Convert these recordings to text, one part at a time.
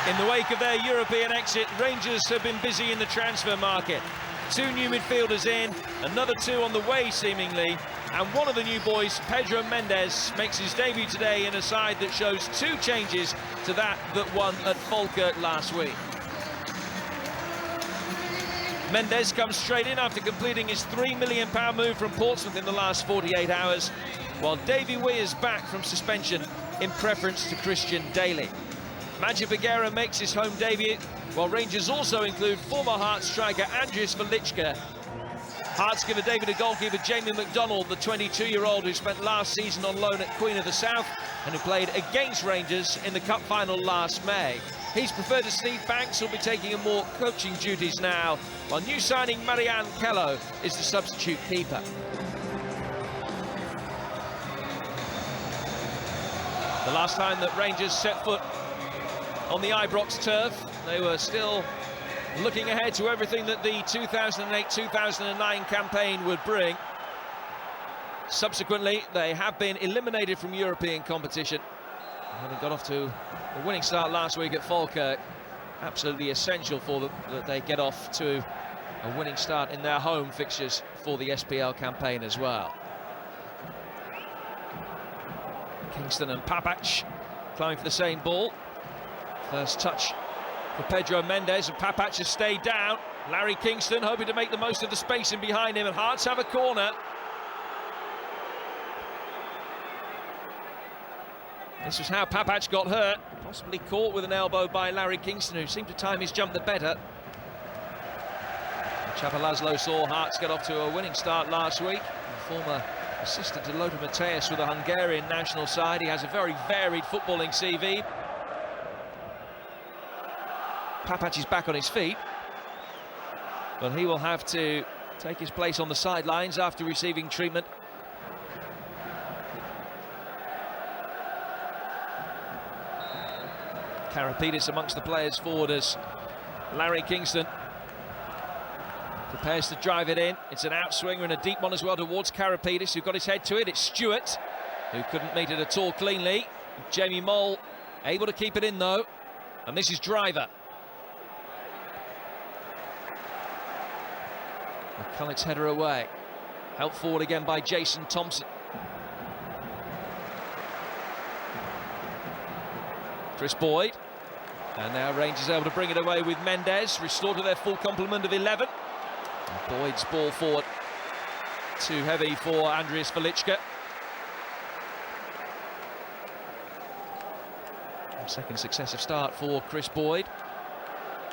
In the wake of their European exit, Rangers have been busy in the transfer market. 2 new midfielders in, another 2 on the way seemingly, and one of the new boys, Pedro Mendes, makes his debut today in a side that shows 2 changes to that won at Falkirk last week. Mendes comes straight in after completing his £3 million move from Portsmouth in the last 48 hours, while Davy Weir's back from suspension in preference to Christian Daly. Madge Bagheera makes his home debut, while Rangers also include former Hearts striker Andries Velička. Hearts give a debut to goalkeeper Jamie McDonald, the 22-year-old who spent last season on loan at Queen of the South and who played against Rangers in the Cup final last May. He's preferred to Steve Banks, who'll be taking on more coaching duties now, while new signing Marianne Kello is the substitute keeper. The last time that Rangers set foot on the Ibrox turf, they were still looking ahead to everything that the 2008-2009 campaign would bring. Subsequently, they have been eliminated from European competition. Having got off to a winning start last week at Falkirk, absolutely essential for them that they get off to a winning start in their home fixtures for the SPL campaign as well. Kingston and Papac climbing for the same ball. First touch for Pedro Mendes, and Papac has stayed down. Larry Kingston hoping to make the most of the space in behind him, and Hearts have a corner. This was how Papac got hurt, possibly caught with an elbow by Larry Kingston, who seemed to time his jump the better. Chapalaslo saw Hearts get off to a winning start last week. The former assistant to Lothar Matthäus with the Hungarian national side. He has a very varied footballing CV. Papac is back on his feet, but he will have to take his place on the sidelines after receiving treatment. Karapidis amongst the players forward as Larry Kingston prepares to drive it in. It's an outswinger and a deep one as well towards Karapidis, who got his head to it. It's Stewart, who couldn't meet it at all cleanly. Jamie Mole able to keep it in though, and this is Driver. McCulloch's header away. Helped forward again by Jason Thompson. Chris Boyd. And now Rangers able to bring it away with Mendes, restored to their full complement of 11. And Boyd's ball forward. Too heavy for Andries Velička. Second successive start for Chris Boyd,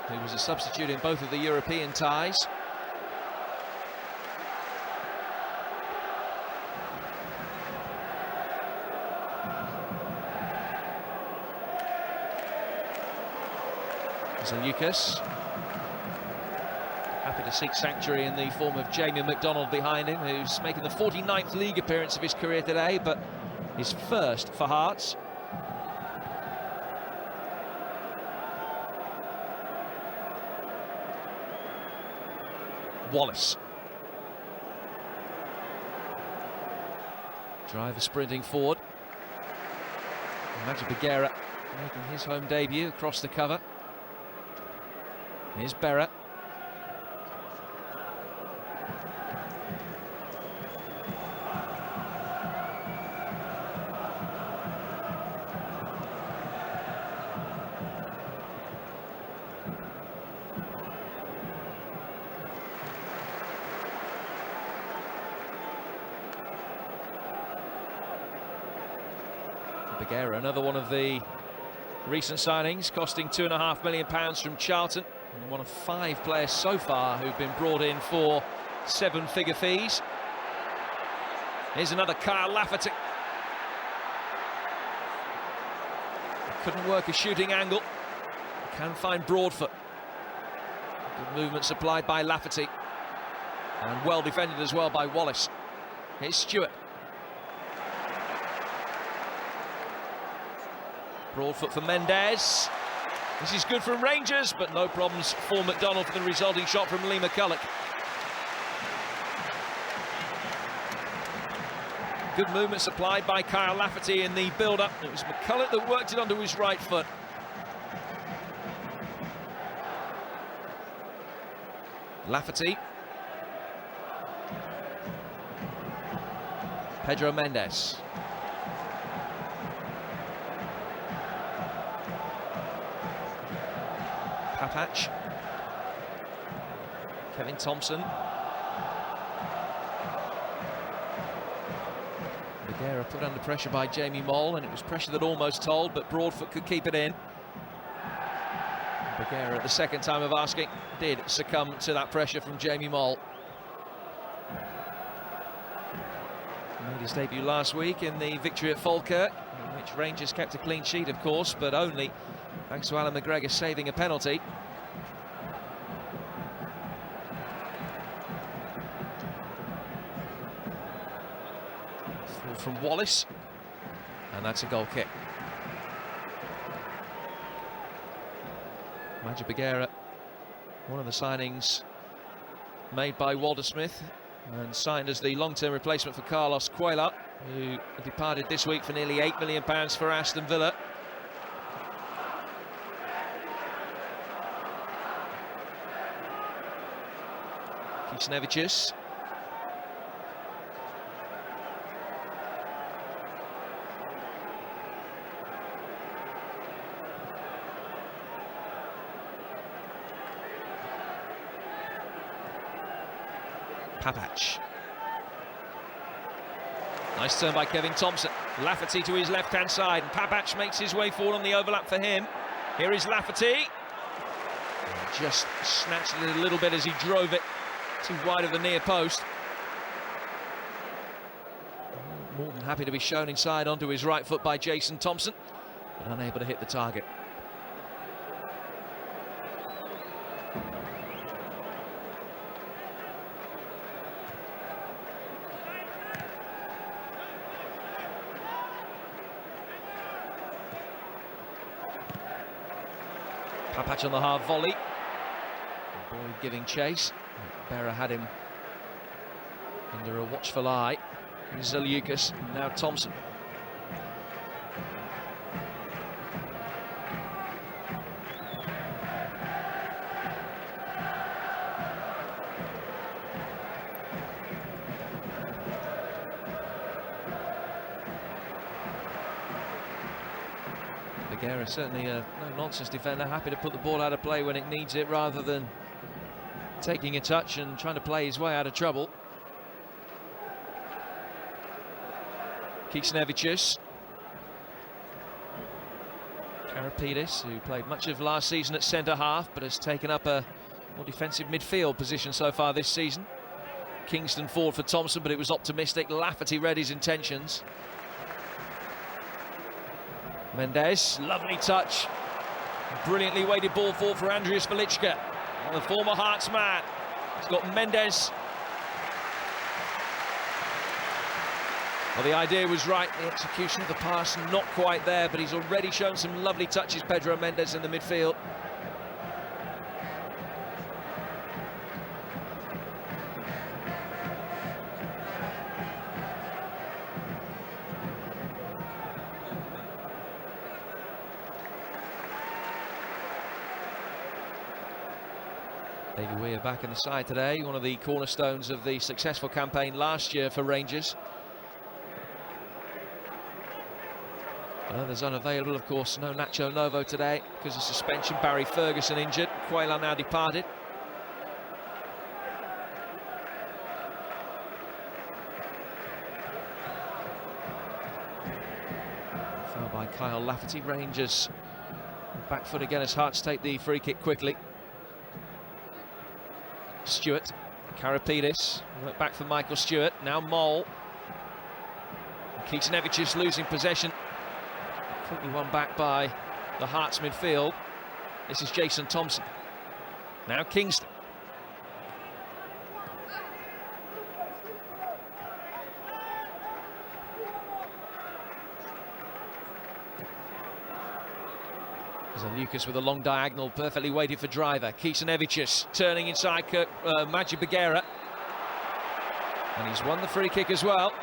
who was a substitute in both of the European ties. Lucas happy to seek sanctuary in the form of Jamie McDonald behind him, who's making the 49th league appearance of his career today, but his first for Hearts. Wallace. Driver sprinting forward. Madge Bagheera making his home debut across the cover. Here's Berra. Bagheera, another one of the recent signings, costing £2.5 million from Charlton. And one of 5 players so far who've been brought in for 7-figure fees. Here's another Kyle Lafferty. Couldn't work a shooting angle. Can find Broadfoot. Good movement supplied by Lafferty. And well defended as well by Wallace. Here's Stewart. Broadfoot for Mendes. This is good from Rangers, but no problems for McDonald for the resulting shot from Lee McCulloch. Good movement supplied by Kyle Lafferty in the build-up. It was McCulloch that worked it onto his right foot. Lafferty. Pedro Mendes. Papach. Kevin Thompson. Bagheera put under pressure by Jamie Mole, and it was pressure that almost told, but Broadfoot could keep it in. Bagheera, at the second time of asking, did succumb to that pressure from Jamie Mole. Made his debut last week in the victory at Falkirk, in which Rangers kept a clean sheet, of course, but only thanks to Alan McGregor saving a penalty. Through from Wallace, and that's a goal kick. Madge Bagheera, one of the signings made by Walter Smith and signed as the long-term replacement for Carlos Cuellar, who departed this week for nearly £8 million for Aston Villa. Kisnevicius. Papach. Nice turn by Kevin Thompson. Lafferty to his left-hand side, and Papach makes his way forward on the overlap for him. Here is Lafferty. Just snatched it a little bit as he drove it too wide of the near post. More than happy to be shown inside onto his right foot by Jason Thompson, but unable to hit the target. Papach on the hard volley. Boyd giving chase. Berra had him under a watchful eye. Here's Zaliukas, now Thompson. Bagheera certainly a no-nonsense defender, happy to put the ball out of play when it needs it, rather than taking a touch and trying to play his way out of trouble. Kisnevicius. Karapidis, who played much of last season at centre-half, but has taken up a more defensive midfield position so far this season. Kingston forward for Thompson, but it was optimistic. Lafferty read his intentions. Mendes, lovely touch. Brilliantly weighted ball forward for Andrius Velička, the former Hearts man. He's got Mendes. Well, the idea was right, the execution of the pass not quite there, but he's already shown some lovely touches, Pedro Mendes, in the midfield. David Weir back in the side today, one of the cornerstones of the successful campaign last year for Rangers. Others unavailable, of course. No Nacho Novo today because of suspension. Barry Ferguson injured. Cuellar now departed. Foul by Kyle Lafferty. Rangers back foot again as Hearts take the free kick quickly. Stewart, Karapidis, work back for Michael Stewart, now Mole. Kisnevicius losing possession. Quickly won back by the Hearts midfield. This is Jason Thompson. Now Kingston. Lucas with a long diagonal, perfectly weighted for Driver. Kisnevicius turning inside Madge Bagheera. And he's won the free kick as well.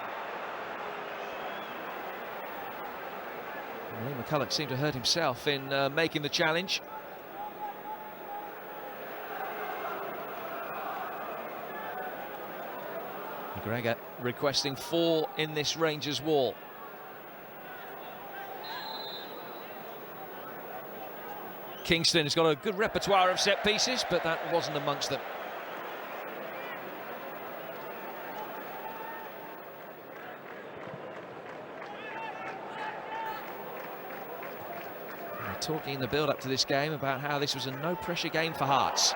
Lee McCulloch seemed to hurt himself in making the challenge. McGregor requesting 4 in this Rangers wall. Kingston has got a good repertoire of set pieces, but that wasn't amongst them. We're talking in the build-up to this game about how this was a no-pressure game for Hearts.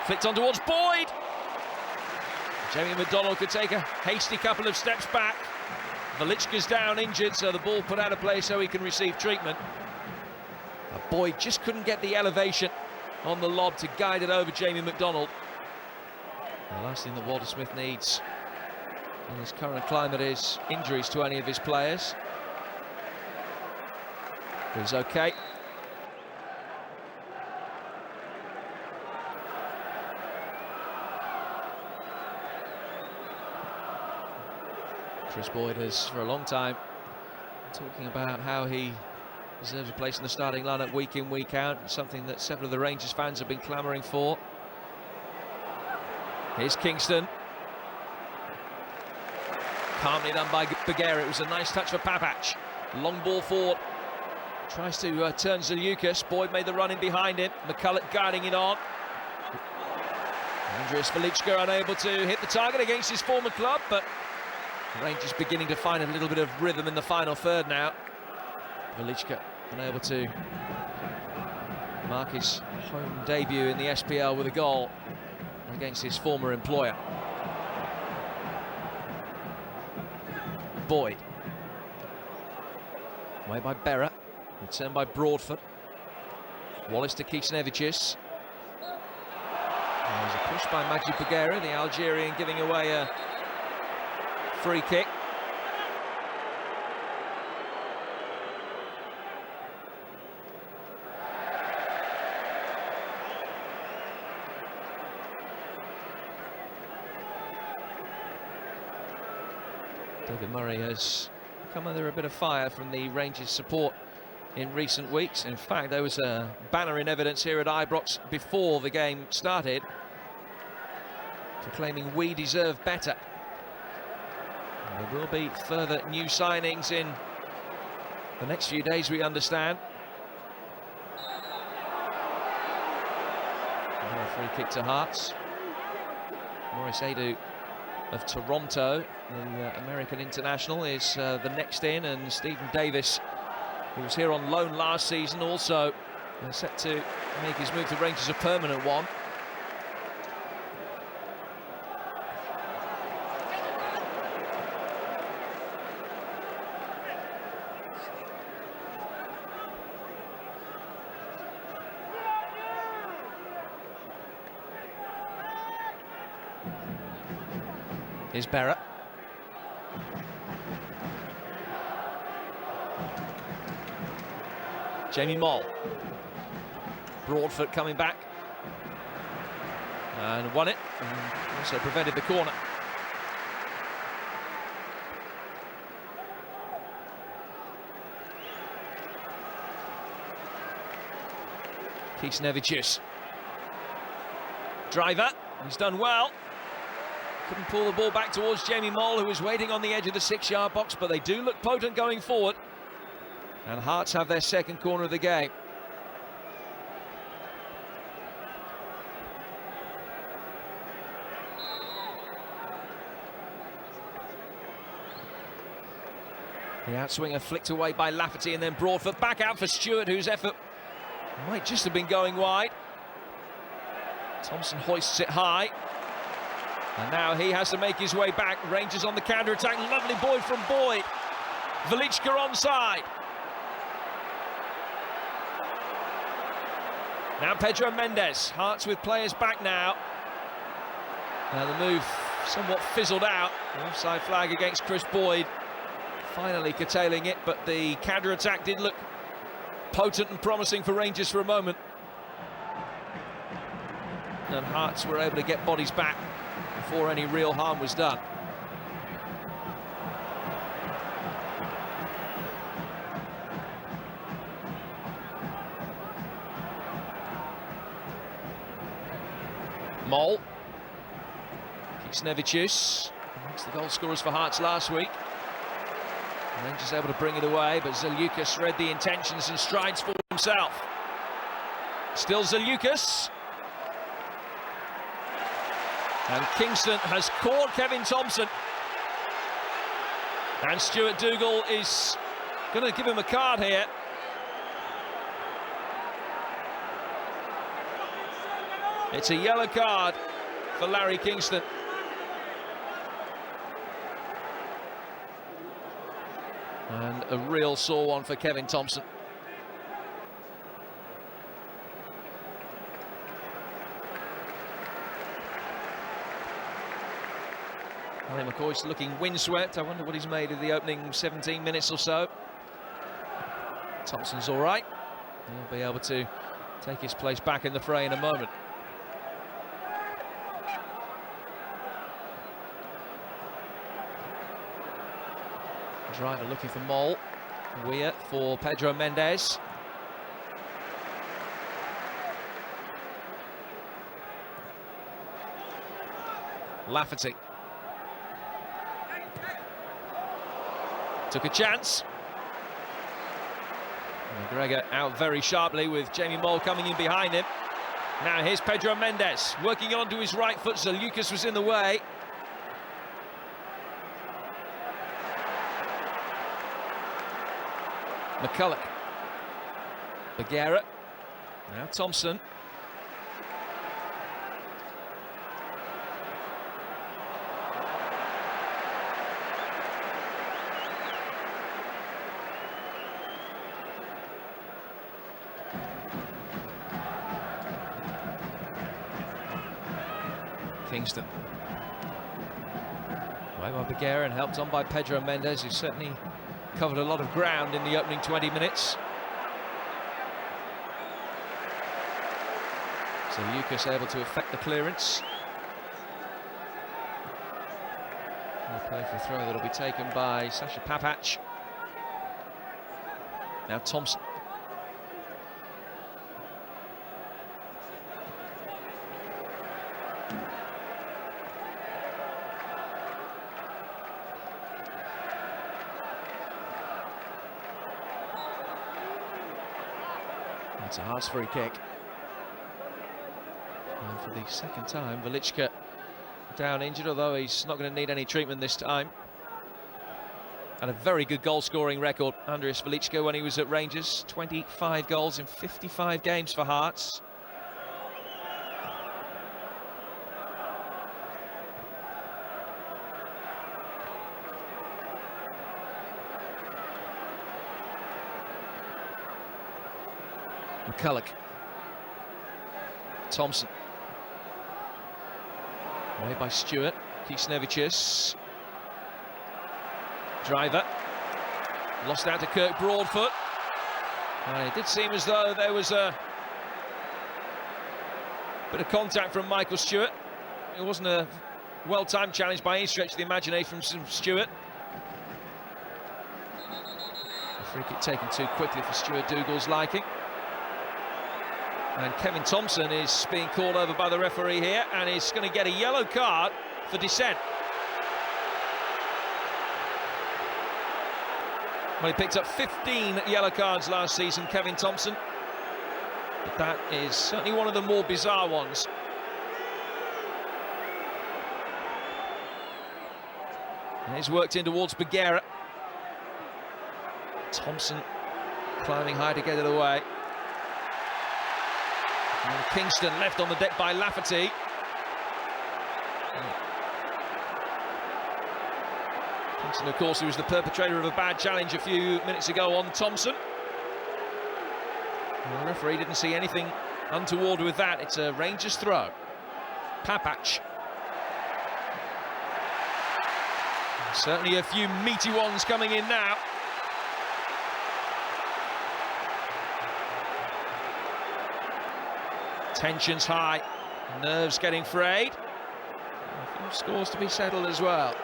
Flicked on towards Boyd. Jamie McDonald could take a hasty couple of steps back. Velička's down injured, so the ball put out of play so he can receive treatment. Boyd just couldn't get the elevation on the lob to guide it over Jamie McDonald. The last thing that Walter Smith needs in his current climate is injuries to any of his players. But he's okay. Chris Boyd has, for a long time, talking about how he deserves a place in the starting lineup week in, week out. Something that several of the Rangers fans have been clamouring for. Here's Kingston. Calmly done by Bagheera. It was a nice touch for Papac. Long ball forward. Tries to turn Zaliukas. Boyd made the run in behind him. McCulloch guiding it on. Andrius Velička unable to hit the target against his former club, but Rangers beginning to find a little bit of rhythm in the final third now. Velička unable to mark his home debut in the SPL with a goal against his former employer. Boyd. Away by Berra. Returned by Broadfoot. Wallace to Kisnevicius. There's a push by Majid Bagheera, the Algerian, giving away a free kick. David Murray has come under a bit of fire from the Rangers support in recent weeks. In fact, there was a banner in evidence here at Ibrox before the game started, proclaiming "We deserve better." And there will be further new signings in the next few days, we understand. Another free kick to Hearts. Maurice Edu of Toronto, the American international, is the next in, and Stephen Davis, who was here on loan last season, also set to make his move to Rangers a permanent one. Here's Berra. Jamie Moll. Broadfoot coming back. And won it. And also prevented the corner. Kisnevicius. Driver. He's done well. Couldn't pull the ball back towards Jamie Moll, who was waiting on the edge of the 6-yard box, but they do look potent going forward. And Hearts have their second corner of the game. The outswinger flicked away by Lafferty, and then Broadfoot back out for Stewart, whose effort might just have been going wide. Thompson hoists it high. And now he has to make his way back. Rangers on the counter-attack. Lovely Boyd from Boyd. Velička onside. Now Pedro Mendes. Hearts with players back now. The move somewhat fizzled out. The offside flag against Chris Boyd. Finally curtailing it, but the counter-attack did look potent and promising for Rangers for a moment. And Hearts were able to get bodies back before any real harm was done. Moll. Kisnevicius. Amongst the goal scorers for Hearts last week. And then just able to bring it away, but Zaliukas read the intentions and strides forward himself. Still Zaliukas. And Kingston has caught Kevin Thomson. And Stuart Dougal is going to give him a card here. It's a yellow card for Larry Kingston. And a real sore one for Kevin Thomson. Ali McCoy's looking windswept. I wonder what he's made of the opening 17 minutes or so. Thompson's all right. He'll be able to take his place back in the fray in a moment. Driver looking for Mole. Weir for Pedro Mendes. Lafferty. Took a chance. McGregor out very sharply with Jamie Mole coming in behind him. Now here's Pedro Mendes working onto his right foot. Zaliukas was in the way. McCulloch. Bagheera. Now Thompson. Kingston. Away by Bagheera and helped on by Pedro Mendes, who certainly covered a lot of ground in the opening 20 minutes. So Lucas able to effect the clearance. We'll play for a throw that'll be taken by Sasha Papac. Now Thompson. It's a Hearts free kick. And for the second time, Velička down injured, although he's not going to need any treatment this time. Had a very good goal-scoring record, Andrius Velička, when he was at Rangers. 25 goals in 55 games for Hearts. McCulloch. Thompson. Away by Stewart. Kisnevicius. Driver. Lost out to Kirk Broadfoot. And it did seem as though there was a bit of contact from Michael Stewart. It wasn't a well-timed challenge by any stretch of the imagination from Stewart. The free kick taken too quickly for Stuart Dougal's liking. And Kevin Thomson is being called over by the referee here and is going to get a yellow card for dissent. Well, he picked up 15 yellow cards last season, Kevin Thomson. But that is certainly one of the more bizarre ones. And he's worked in towards Bagheera. Thompson climbing high to get it away. And Kingston left on the deck by Lafferty. Kingston, of course, who was the perpetrator of a bad challenge a few minutes ago on Thompson. And the referee didn't see anything untoward with that. It's a Rangers throw. Papac. Certainly a few meaty ones coming in now. Tensions high, nerves getting frayed. A few scores to be settled as well.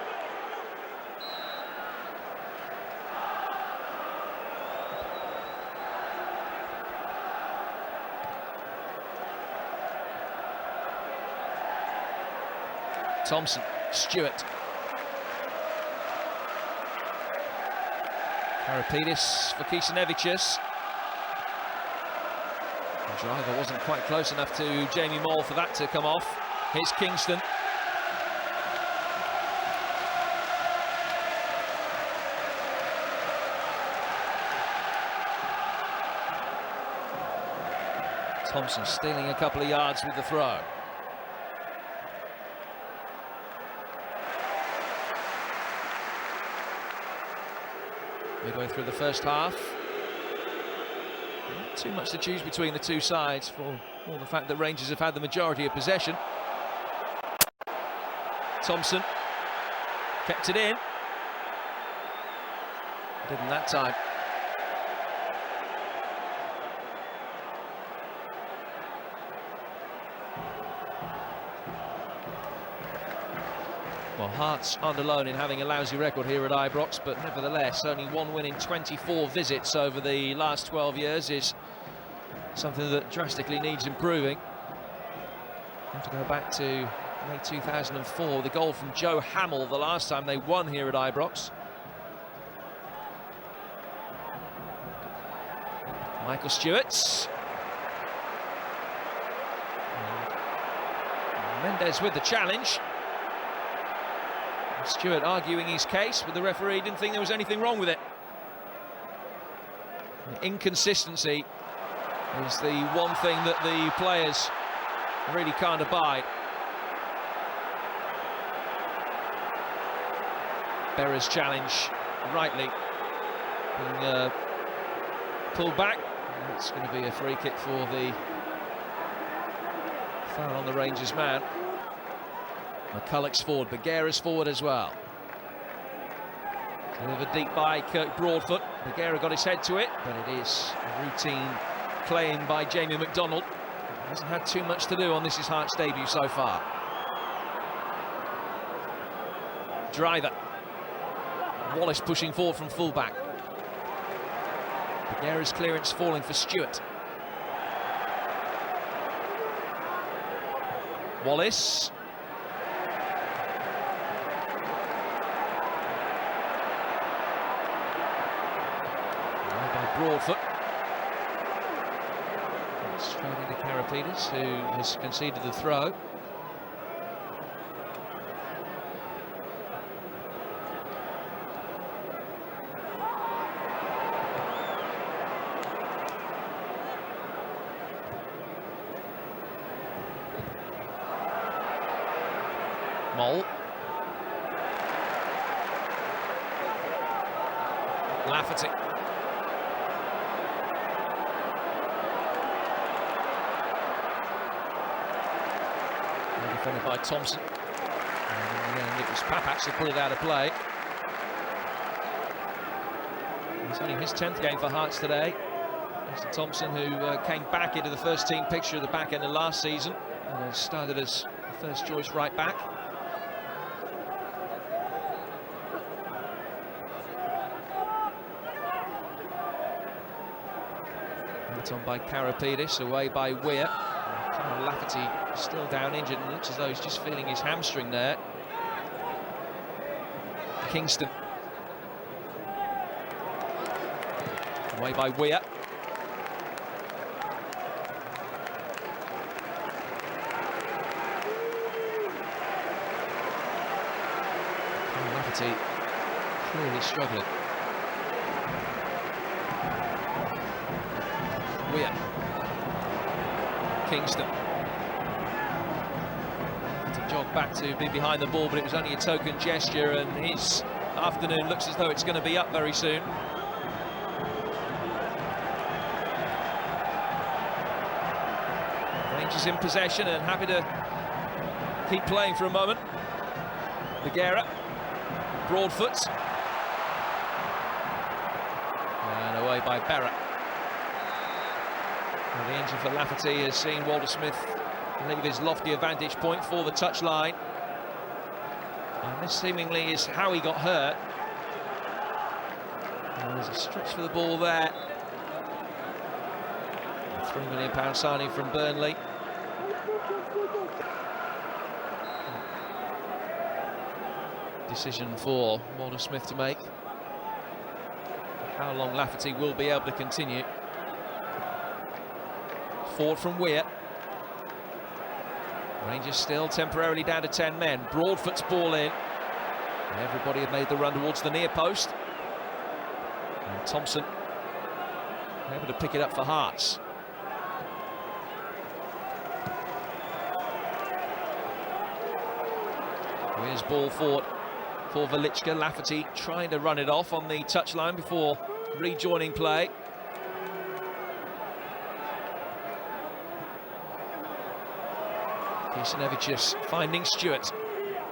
Thompson, Stewart. Karapidis for Kisanevicius. The driver wasn't quite close enough to Jamie Moll for that to come off. Here's Kingston. Thompson stealing a couple of yards with the throw. Midway through the first half. Not too much to choose between the two sides for all the fact that Rangers have had the majority of possession. Thompson kept it in. Didn't that time. Well, Hearts aren't alone in having a lousy record here at Ibrox, but nevertheless, only one win in 24 visits over the last 12 years is something that drastically needs improving. Have to go back to May 2004, the goal from Joe Hamill, the last time they won here at Ibrox. Michael Stewart. And Mendes with the challenge. Stewart arguing his case, but the referee didn't think there was anything wrong with it. Inconsistency is the one thing that the players really can't abide. Berra's challenge, rightly being pulled back. It's going to be a free kick for the foul on the Rangers man. McCulloch's forward, Bagheera's forward as well. Delivered deep by Kirk Broadfoot. Bagheera got his head to it, but it is a routine claim by Jamie McDonald. Hasn't had too much to do on this is Hearts' debut so far. Driver. Wallace pushing forward from fullback. Bagheera's clearance falling for Stewart. Wallace. Broadfoot. Straight into Karapidis, who has conceded the throw. Moll. Lafferty. Defended by Thompson. And in the end, it was Papac that put it out of play. It's only his 10th game for Hearts today. Mr. Thompson, who came back into the first team picture at the back end of last season and has started as the first choice right back. Hit on by Karapidis, away by Weir. Lafferty still down injured and looks as though he's just feeling his hamstring there. Kingston. Away by Weir. Lafferty clearly struggling. Weir. Kingston. To jog back to be behind the ball, but it was only a token gesture, and his afternoon looks as though it's going to be up very soon. Rangers in possession and happy to keep playing for a moment. Bagheera. Broadfoot. And away by Berra. The injury for Lafferty has seen Walter Smith leave his loftier vantage point for the touchline. And this seemingly is how he got hurt. And there's a stretch for the ball there. A £3 million signing from Burnley. Decision for Walter Smith to make. how long Lafferty will be able to continue. Forward from Weir. Rangers still temporarily down to 10 men. Broadfoot's ball in. Everybody had made the run towards the near post. And Thompson able to pick it up for Hearts. Weir's ball forward for Velička. Lafferty trying to run it off on the touchline before rejoining play. Kišniewicz finding Stewart.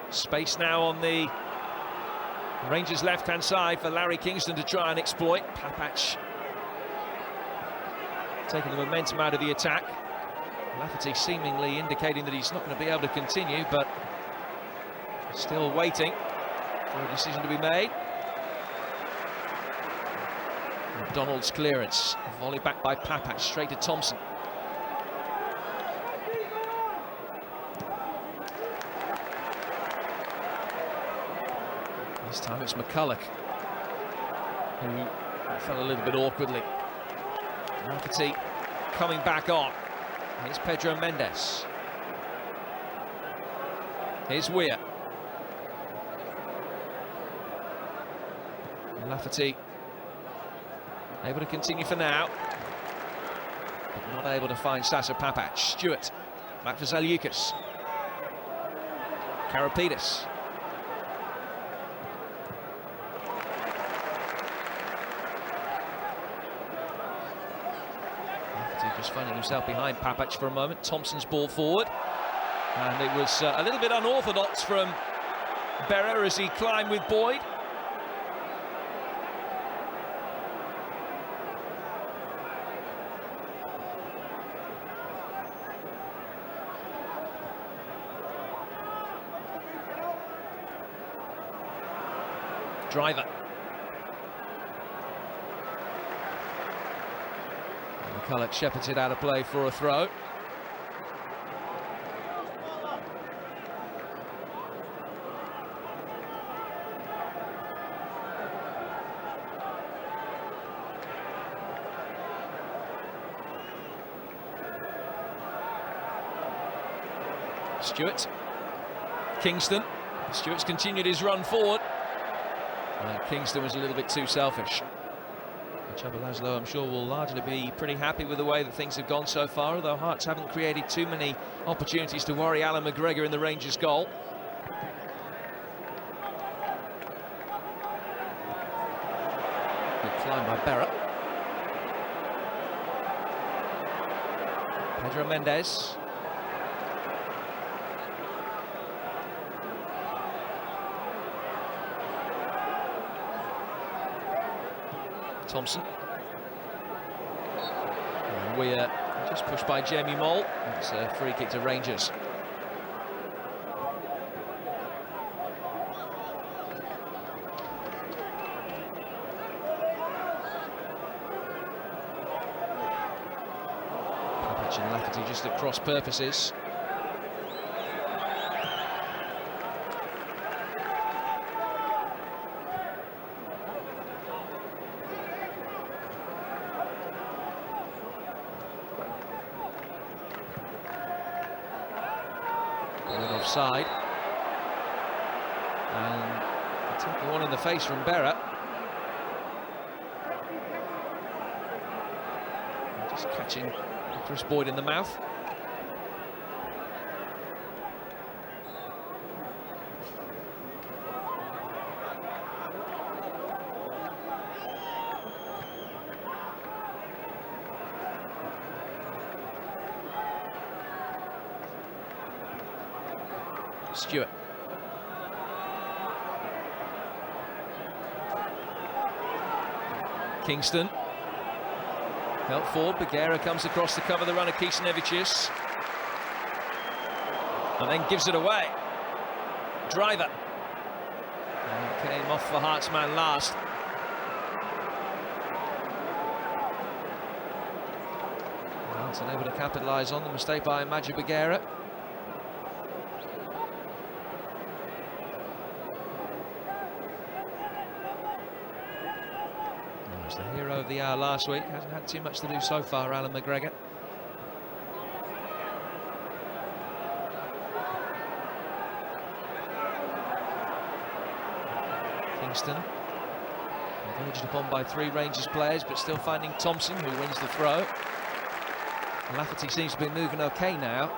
Space now on the Rangers' left-hand side for Larry Kingston to try and exploit. Papac taking the momentum out of the attack. Lafferty seemingly indicating that he's not going to be able to continue, but still waiting for a decision to be made. McDonald's clearance. Volley back by Papac, straight to Thompson. This time it's McCulloch who fell a little bit awkwardly. Lafferty coming back on. Here's Pedro Mendes. Here's Weir. Lafferty able to continue for now, but not able to find Sasa Papac. Stewart back for Zaliukas. Karapidis. Just finding himself behind Papac for a moment. Thompson's ball forward, and it was a little bit unorthodox from Berra as he climbed with Boyd. Driver. McCulloch shepherds it out of play for a throw. Stewart. Kingston. Stewart's continued his run forward. Kingston was a little bit too selfish. Csaba Laszlo, I'm sure, will largely be pretty happy with the way that things have gone so far, although Hearts haven't created too many opportunities to worry Alan McGregor in the Rangers' goal. Good climb by Berra. Pedro Mendes. Thompson. And Weir just pushed by Jamie Mole. It's a free kick to Rangers. Papac and Lafferty just at cross purposes. Offside, and taking one in the face from Berra. Just catching Chris Boyd in the mouth. Stewart. Kingston. Help forward. Bagheera comes across to cover the run of Kišniewicz. And then gives it away. Driver. And came off for Hearts man last. Hearts unable to capitalise on the mistake by Madjer Bagheera. of the hour last week. Hasn't had too much to do so far, Alan McGregor. Kingston converged upon by 3 Rangers players, but still finding Thompson, who wins the throw. Lafferty seems to be moving okay now.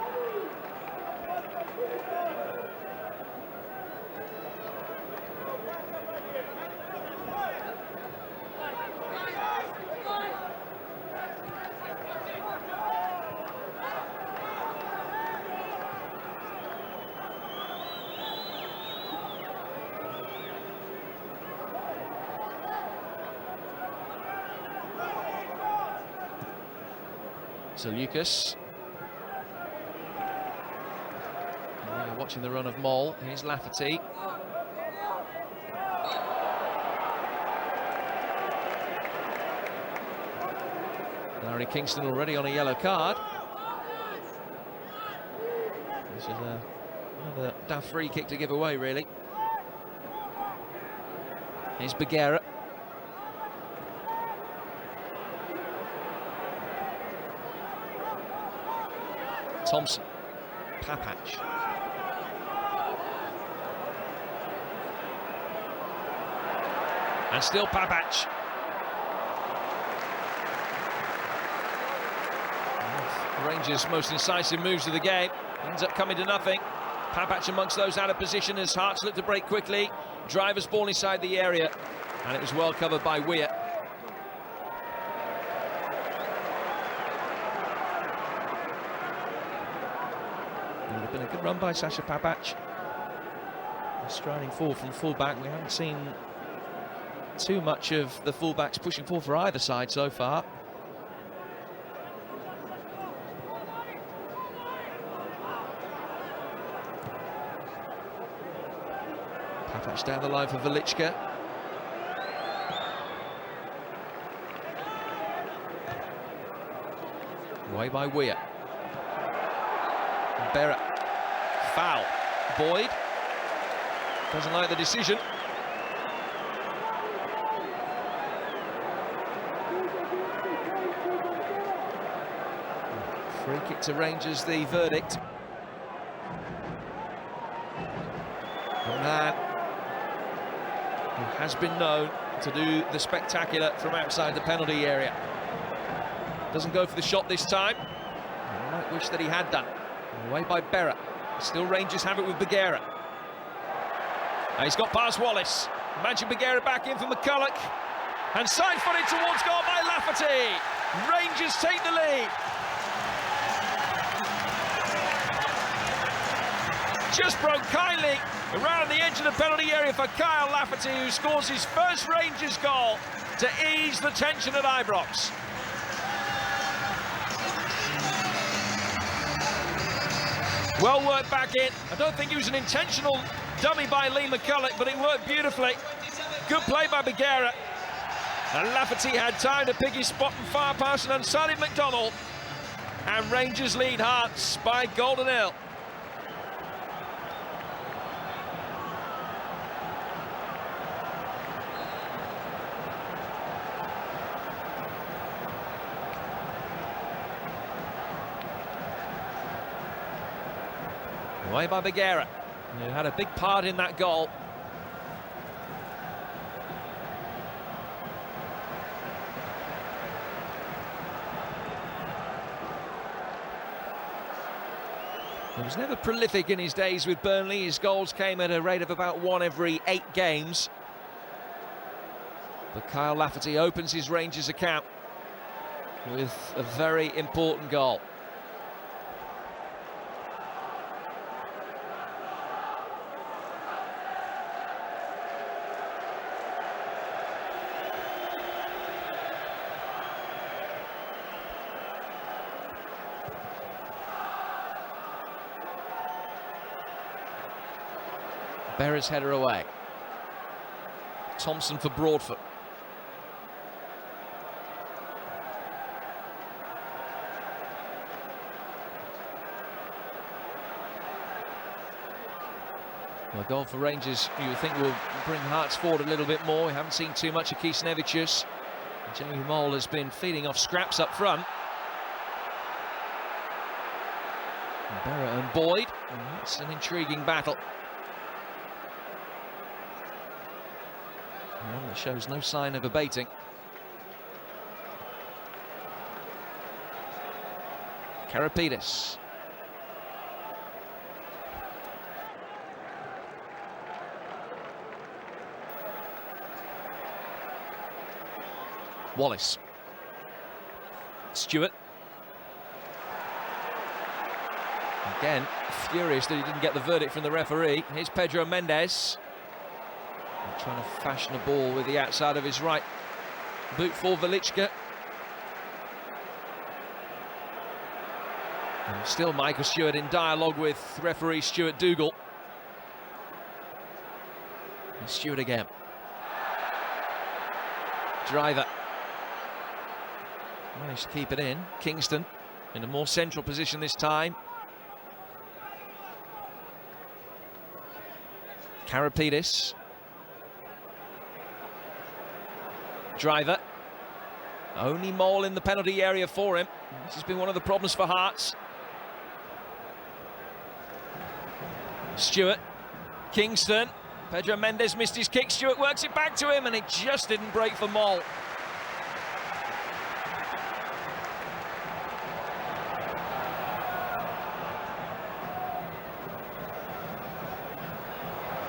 So Lucas. We're watching the run of Mole. Here's Lafferty. Larry Kingston already on a yellow card. This is another daft free kick to give away, really. Here's Bagheera. Thompson, Papach. And still Papach. Rangers' most incisive moves of the game. Ends up coming to nothing. Papach amongst those out of position as Hearts look to break quickly. Driver's ball inside the area. And it was well covered by Weir. Been a good run by Sasha Papach. Striding forward from fullback. We haven't seen too much of the fullbacks pushing forward for either side so far. Papach down the line for Velichka. Away by Weir. Barrett. Foul. Boyd doesn't like the decision. Free kick to Rangers, the verdict. A man who has been known to do the spectacular from outside the penalty area. Doesn't go for the shot this time. I might wish that he had done. Away by Berra. Still Rangers have it with Bagheera. And he's got past Wallace. Imagine Bagheera back in for McCulloch. And side-footed towards goal by Lafferty. Rangers take the lead. Just broke kindly around the edge of the penalty area for Kyle Lafferty, who scores his first Rangers goal to ease the tension at Ibrox. Well worked back in. I don't think it was an intentional dummy by Lee McCulloch, but it worked beautifully. Good play by Bagheera. And Lafferty had time to pick his spot and fire past an unsighted McDonald. And Rangers lead Hearts by goal to nil. Away by Bagheera, who had a big part in that goal. He was never prolific in his days with Burnley. His goals came at a rate of about 1 every 8 games. But Kyle Lafferty opens his Rangers account with a very important goal. Berra's header away. Thompson for Broadfoot. Well, a goal for Rangers, you would think will bring Hearts forward a little bit more. We haven't seen too much of Kisnevicius. Jamie Mole has been feeding off scraps up front. Berra and Boyd. It's an intriguing battle. One that shows no sign of abating. Karapidis. Wallace. Stewart. Again, furious that he didn't get the verdict from the referee. Here's Pedro Mendes. Trying to fashion a ball with the outside of his right boot for Velička. And still Michael Stewart in dialogue with referee Stuart Dougal. And Stewart again. Driver. Managed to keep it in. Kingston in a more central position this time. Karapidis. Driver. Only Mole in the penalty area for him. This has been one of the problems for Hearts. Stewart. Kingston. Pedro Mendes missed his kick. Stewart works it back to him and it just didn't break for Mole.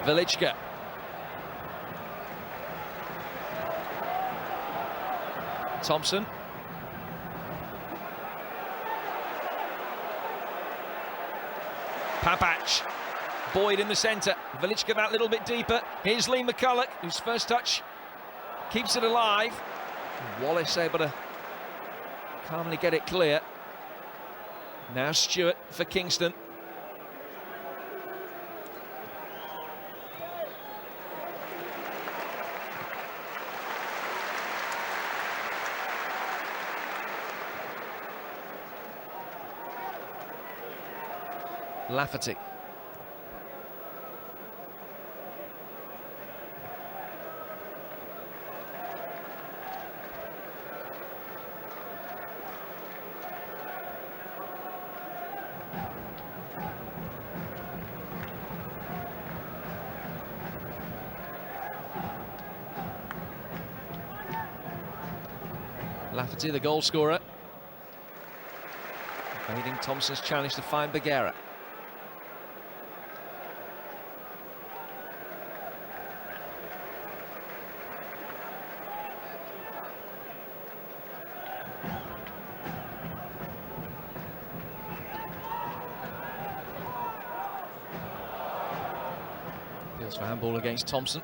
Velička. Thompson. Papac. Boyd in the centre. Velička that little bit deeper. Here's Lee McCulloch, whose first touch keeps it alive. Wallace able to calmly get it clear. Now Stewart for Kingston. Lafferty. Lafferty, the goal scorer, evading Thompson's challenge to find Bagheera. Appeals for handball against Thompson.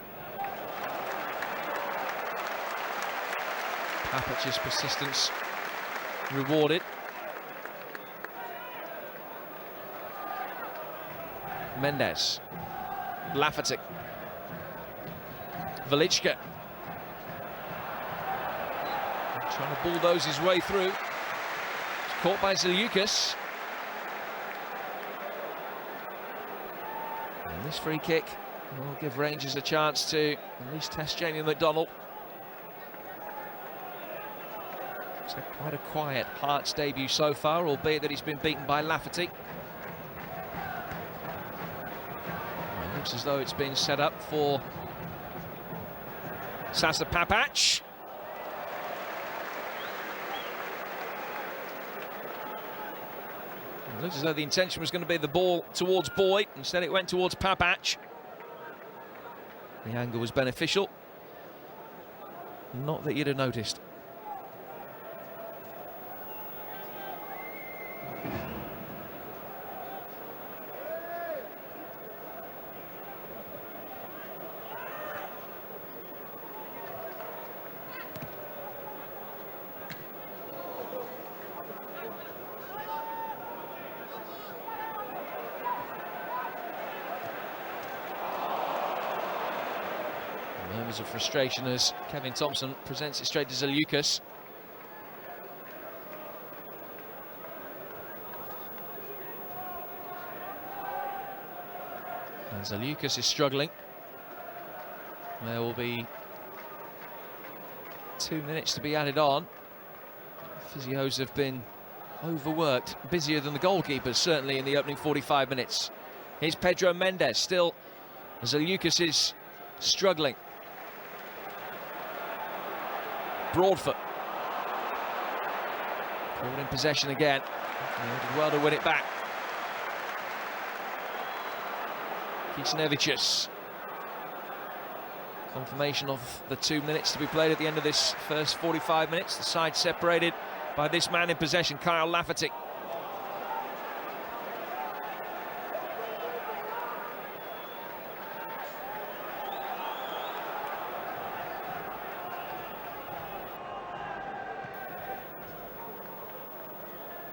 Papac's persistence rewarded. Mendes. Lafferty. Velička. Trying to bulldoze his way through. It's caught by Zaliukas. And this free kick will give Rangers a chance to at least test Jamie McDonald. It's had quite a quiet Hearts debut so far, albeit that he's been beaten by Lafferty. It looks as though it's been set up for Sasa Papac. It looks as though the intention was going to be the ball towards Boyd. Instead it went towards Papac. The angle was beneficial. Not that you'd have noticed. Murmurs of frustration as Kevin Thompson presents it straight to Zaliukas. And Zaliukas is struggling. There will be 2 minutes to be added on. Physios have been overworked, busier than the goalkeepers, certainly in the opening 45 minutes. Here's Pedro Mendes, still Zalewskis is struggling. Broadfoot. Caught in possession again. He did well to win it back. Kisnevicius. Confirmation of the 2 minutes to be played at the end of this first 45 minutes. The side separated by this man in possession, Kyle Lafferty.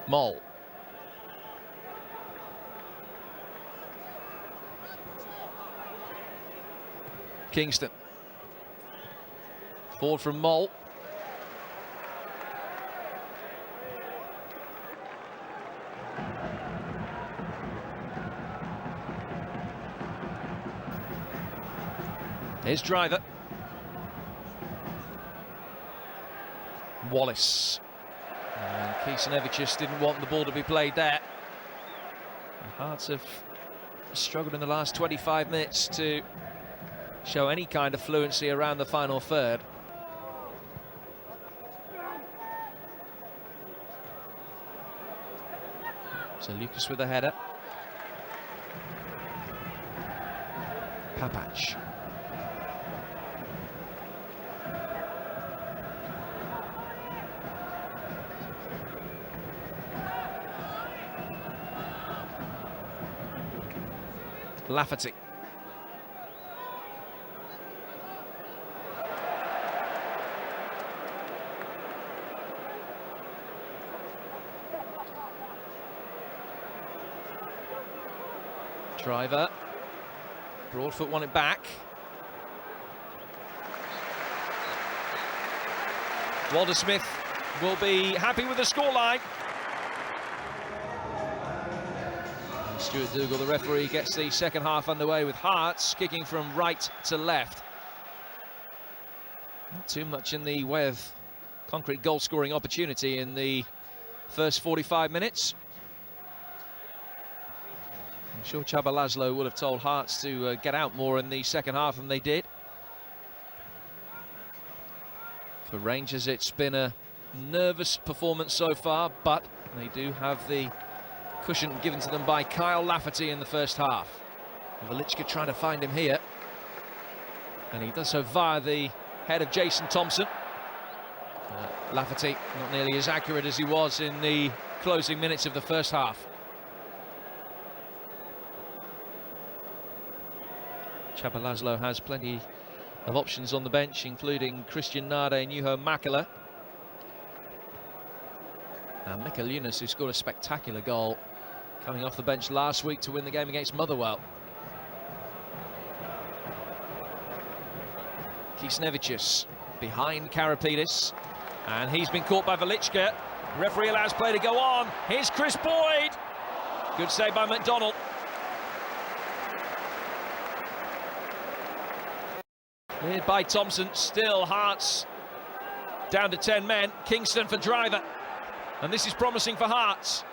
Mole. Kingston. Forward from Mole. Here's Driver. Wallace. And Kisnevicius didn't want the ball to be played there. The Hearts have struggled in the last 25 minutes to show any kind of fluency around the final third. So Lucas with a header. Papac. Lafferty. Driver. Broadfoot won it back. Walter Smith will be happy with the scoreline. Stuart Dougal, the referee, gets the second half underway with Hearts kicking from right to left. Not too much in the way of concrete goal-scoring opportunity in the first 45 minutes. I'm sure Csaba Laszlo will have told Hearts to get out more in the second half than they did. For Rangers, it's been a nervous performance so far, but they do have the cushion given to them by Kyle Lafferty in the first half. Velička trying to find him here, and he does so via the head of Jason Thompson. Lafferty not nearly as accurate as he was in the closing minutes of the first half. Csaba Laszlo has plenty of options on the bench, including Christian Nade and Juho Mäkelä. Now Mika Lunas, who scored a spectacular goal coming off the bench last week to win the game against Motherwell. Kisnevicius behind Karapidis, and he's been caught by Velička. Referee allows play to go on. Here's Chris Boyd. Good save by McDonald. Cleared by Thompson. Still Hearts down to 10 men. Kingston for Driver. And this is promising for Hearts.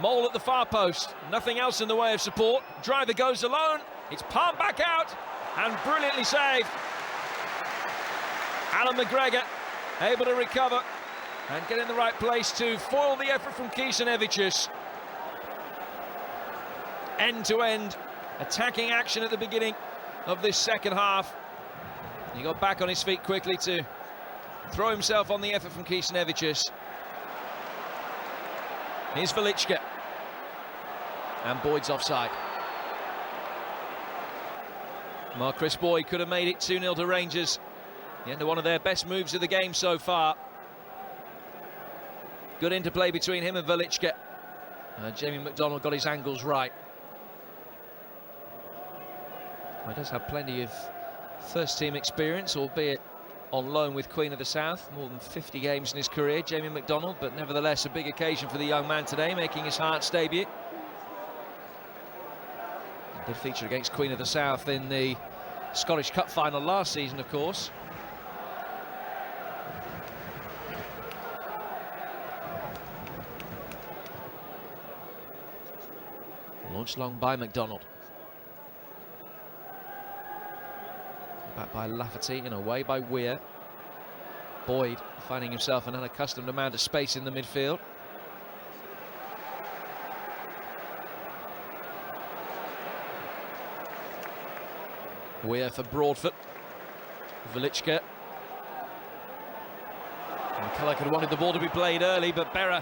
Mole at the far post. Nothing else in the way of support. Driver goes alone. It's palmed back out and brilliantly saved. Alan McGregor able to recover and get in the right place to foil the effort from Kisnevicius. End-to-end attacking action at the beginning of this second half. He got back on his feet quickly to throw himself on the effort from Kisnevicius. Here's Velička. And Boyd's offside. Well, Chris Boyd could have made it 2-0 to Rangers. The end of one of their best moves of the game so far. Good interplay between him and Velička. Jamie McDonald got his angles right. He does have plenty of first-team experience, albeit on loan with Queen of the South. More than 50 games in his career, Jamie McDonald, but nevertheless a big occasion for the young man today, making his Hearts debut. He did feature against Queen of the South in the Scottish Cup final last season, of course. Launched long by McDonald. Back by Lafferty and away by Weir. Boyd finding himself an unaccustomed amount of space in the midfield. Weir for Broadfoot. Velička. McCulloch had wanted the ball to be played early, but Berra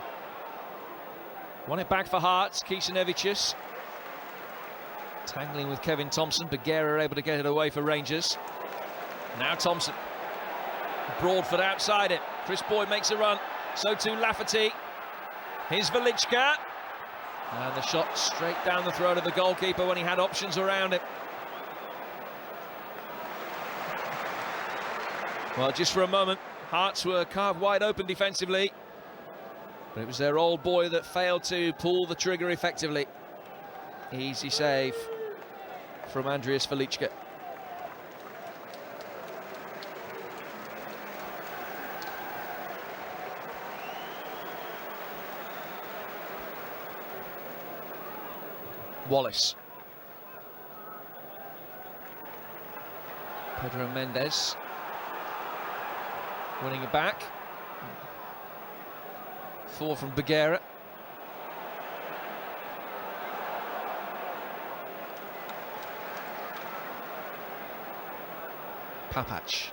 won it back for Hearts. Kishinevicius tangling with Kevin Thompson. Bagheera able to get it away for Rangers. Now Thompson. Broadfoot outside it. Chris Boyd makes a run. So too Lafferty. Here's Velička. And the shot straight down the throat of the goalkeeper when he had options around it. Well, just for a moment, Hearts were carved wide open defensively. But it was their old boy that failed to pull the trigger effectively. Easy save from Andrius Velička. Wallace. Pedro Mendes winning it back. 4 from Bagheera. Papac.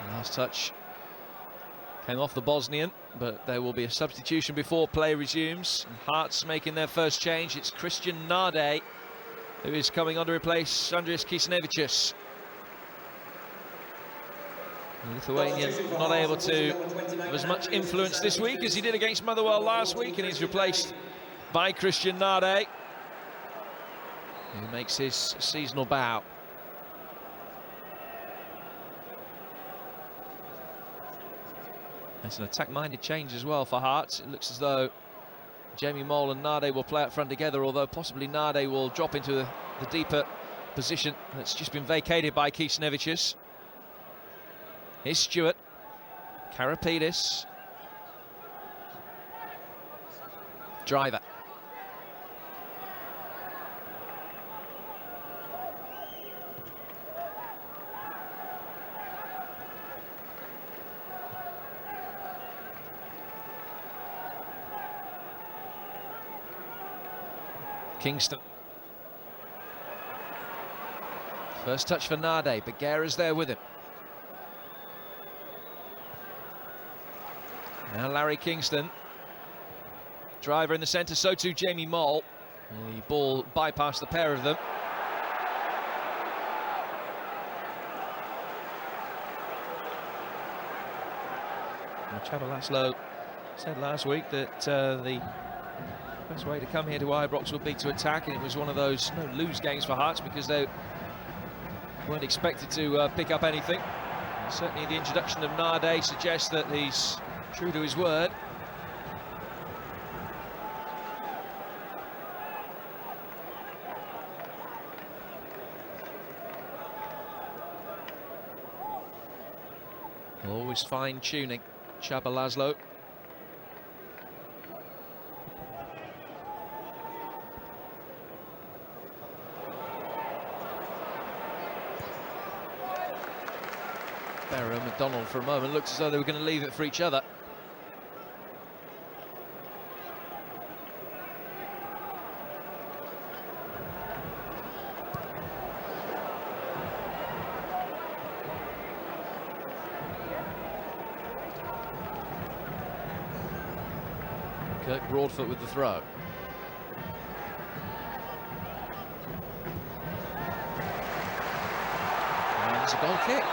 Last touch came off the Bosnian, but there will be a substitution before play resumes. And Hearts making their first change. It's Christian Nade who is coming on to replace Andrius Kishinevicius. Lithuanian not able to have as much influence this week as he did against Motherwell last week, and he's replaced by Christian Nade, who makes his seasonal bow. It's an attack-minded change as well for Hearts. It looks as though Jamie Mole and Nade will play up front together, although possibly Nade will drop into the deeper position that's just been vacated by Kishinevicius. Here's Stewart. Karapidis. Driver. Kingston. First touch for Nade. Bagheera's there with him. Now Larry Kingston. Driver in the centre, so too Jamie Mole. The ball bypassed the pair of them. Csaba Laszlo said last week that the best way to come here to Ibrox would be to attack, and it was one of those no-lose games for Hearts because they weren't expected to pick up anything. And certainly the introduction of Nade suggests that he's true to his word. Always fine-tuning Csaba Laszlo. Berra and McDonald for a moment looked as though they were going to leave it for each other. Kirk Broadfoot with the throw. And it's a goal kick.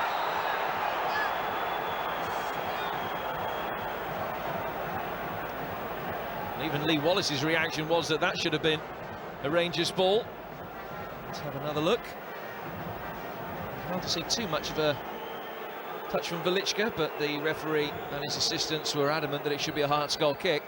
Even Lee Wallace's reaction was that that should have been a Rangers ball. Let's have another look. Hard to see too much of a touch from Velička, but the referee and his assistants were adamant that it should be a Hearts goal kick.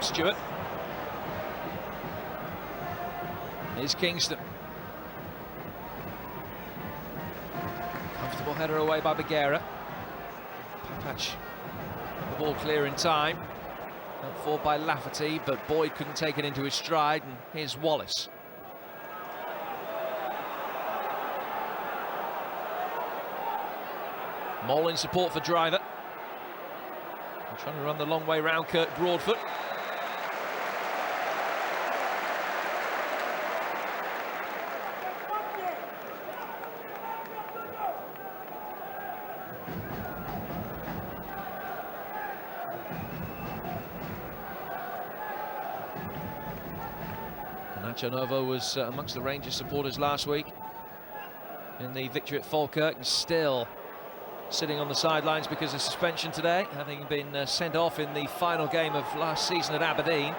Stewart. Here's Kingston. Comfortable header away by Bagheera. Papac, the ball clear in time. Not fought by Lafferty, but Boyd couldn't take it into his stride, and here's Wallace. Mole in support for Driver. I'm trying to run the long way round Kirk Broadfoot. Nacho Novo was amongst the Rangers supporters last week in the victory at Falkirk, and still sitting on the sidelines because of suspension today, having been sent off in the final game of last season at Aberdeen.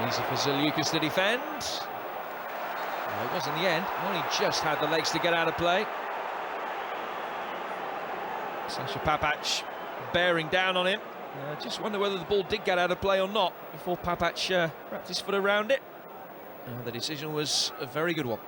Easy for Zaliukas to defend. No, it was in the end. Only just had the legs to get out of play. Sasha Papac bearing down on him. Just wonder whether the ball did get out of play or not before Papac wrapped his foot around it. The decision was a very good one.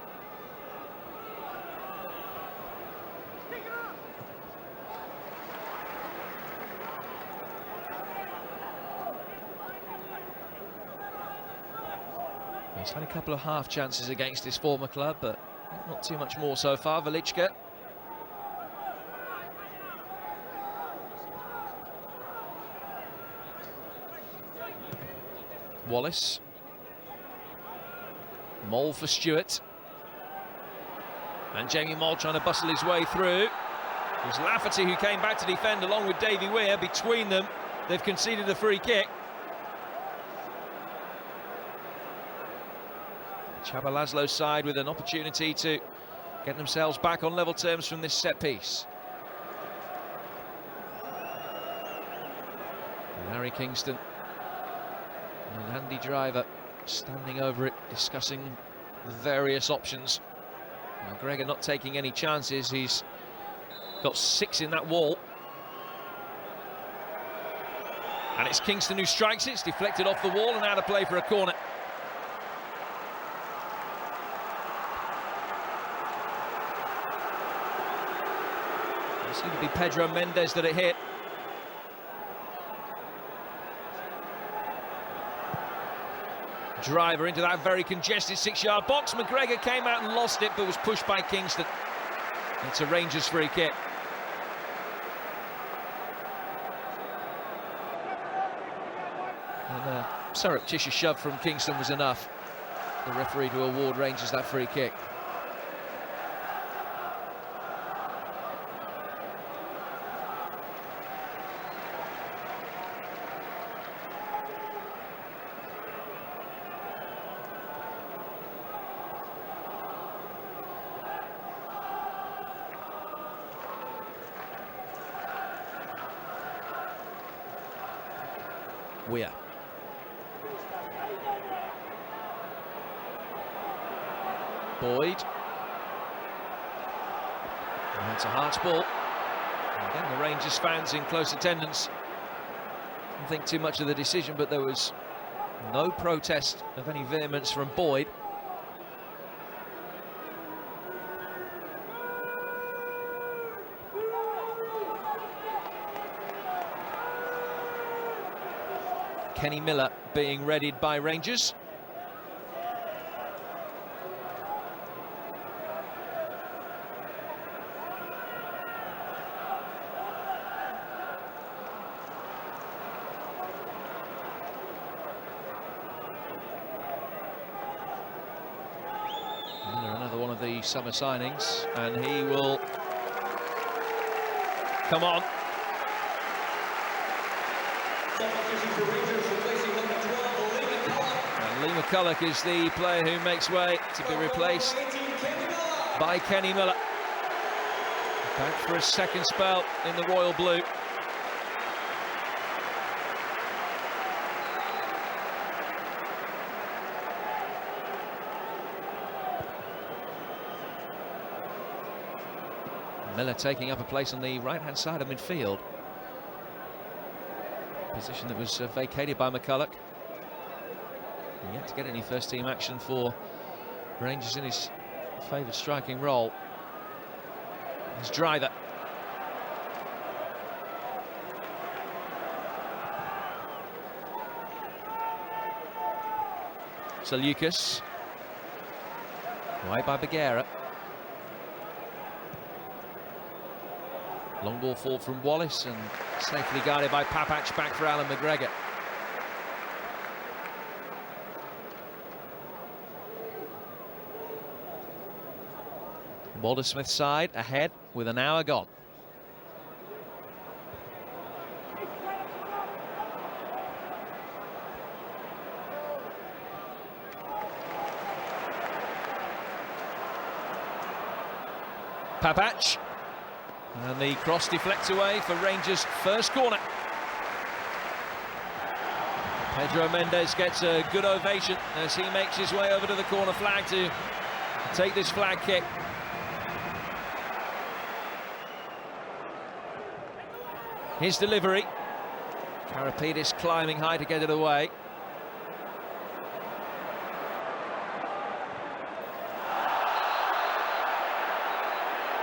He's had a couple of half chances against his former club, but not too much more so far. Velichka. Wallace. Mole for Stewart. And Jamie Mole trying to bustle his way through. It was Lafferty who came back to defend along with Davy Weir. Between them, they've conceded a free kick. Csaba Laszlo's side with an opportunity to get themselves back on level terms from this set piece. And Harry Kingston and Andy Driver standing over it, discussing the various options. McGregor not taking any chances. He's got 6 in that wall. And it's Kingston who strikes it. It's deflected off the wall and out of play for a corner. It seemed to be Pedro Mendes that it hit. Driver into that very congested 6-yard box. McGregor came out and lost it, but was pushed by Kingston. It's a Rangers free kick. And a surreptitious shove from Kingston was enough for the referee to award Rangers that free kick. Weir. Boyd. And that's a Hearts ball. And again, the Rangers fans in close attendance didn't think too much of the decision, but there was no protest of any vehemence from Boyd. Kenny Miller being readied by Rangers. Miller, another one of the summer signings, and he will come on. And Lee McCulloch is the player who makes way to be replaced by Kenny Miller. Back for a second spell in the royal blue. Miller taking up a place on the right-hand side of midfield. Position that was vacated by McCulloch. Yet to get any first-team action for Rangers in his favoured striking role. His driver. So Lucas. Right by Bagheera. Long ball forward from Wallace and safely guarded by Papac, back for Alan McGregor. Waldersmith side ahead with an hour gone. Papac. And the cross deflects away for Rangers' first corner. Pedro Mendes gets a good ovation as he makes his way over to the corner flag to take this flag kick. His delivery. Karapidis climbing high to get it away.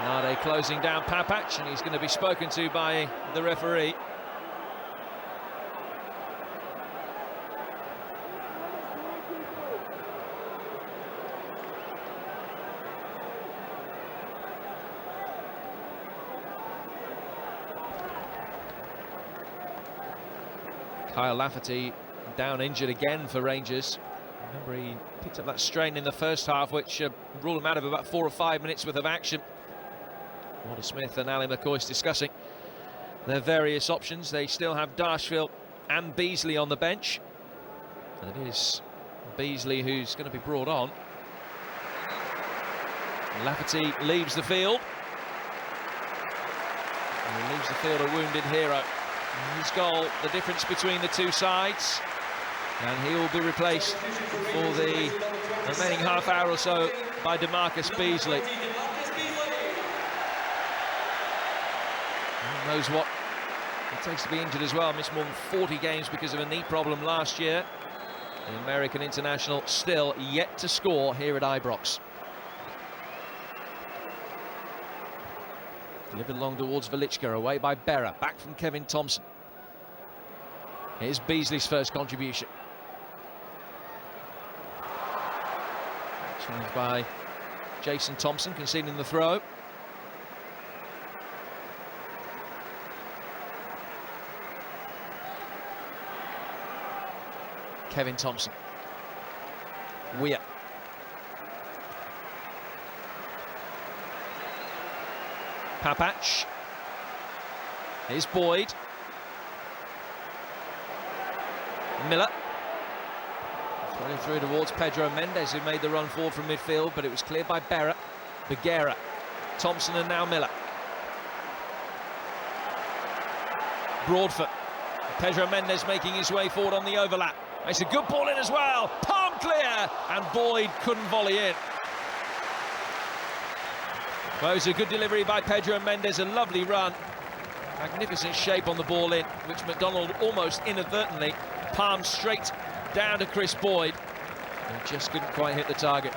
Nade closing down Papac, and he's going to be spoken to by the referee. Kyle Lafferty down injured again for Rangers. Remember, he picked up that strain in the first half, which ruled him out of about 4 or 5 minutes worth of action. Waldersmith and Ali McCoist discussing their various options. They still have Darshfield and Beasley on the bench. And it is Beasley who's going to be brought on. Lafferty leaves the field. And he leaves the field a wounded hero. His goal, the difference between the two sides, and he will be replaced for the remaining half hour or so by DeMarcus Beasley. He knows what it takes to be injured as well. Missed more than 40 games because of a knee problem last year. The American international still yet to score here at Ibrox. Delivered long towards Velichka, away by Berra, back from Kevin Thompson. Here's Beasley's first contribution. Challenged by Jason Thompson, conceding the throw. Kevin Thompson. Weir. Papac. Here's Boyd. Miller. Running through towards Pedro Mendes, who made the run forward from midfield, but it was cleared by Berra. Bagheera. Thompson and now Miller. Broadfoot. Pedro Mendes making his way forward on the overlap. Makes a good ball in as well. Palm clear, and Boyd couldn't volley in. Well, it was a good delivery by Pedro Mendes, a lovely run. Magnificent shape on the ball in, which McDonald almost inadvertently palmed straight down to Chris Boyd. And just couldn't quite hit the target.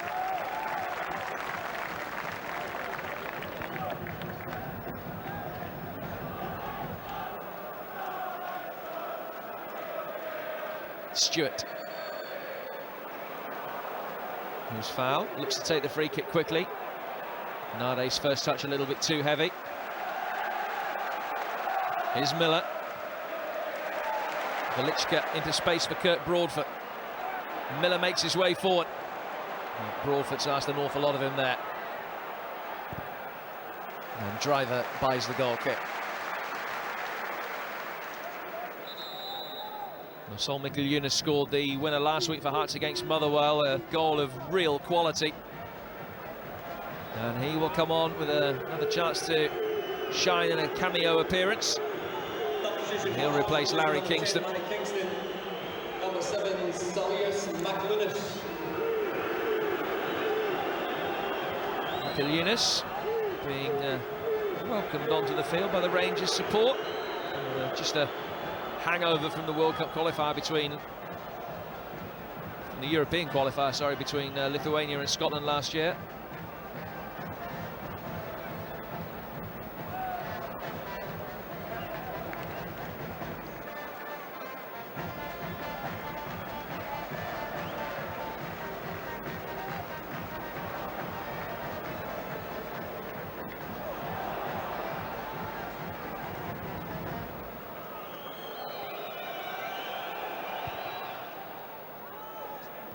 Stewart. Who's foul? Looks to take the free kick quickly. Nade's first touch a little bit too heavy. Here's Miller. Velichka into space for Kurt Broadfoot. Miller makes his way forward. Broadfoot's asked an awful lot of him there. And Driver buys the goal kick. Sol Miquel-Eunice scored the winner last week for Hearts against Motherwell, a goal of real quality. And he will come on with another chance to shine in a cameo appearance. And he'll replace Larry Kingston. Number 7, Solius McLunas. Miquel-Eunice being welcomed onto the field by the Rangers support. Just a hangover from the World Cup qualifier between the European qualifier, sorry, between Lithuania and Scotland last year.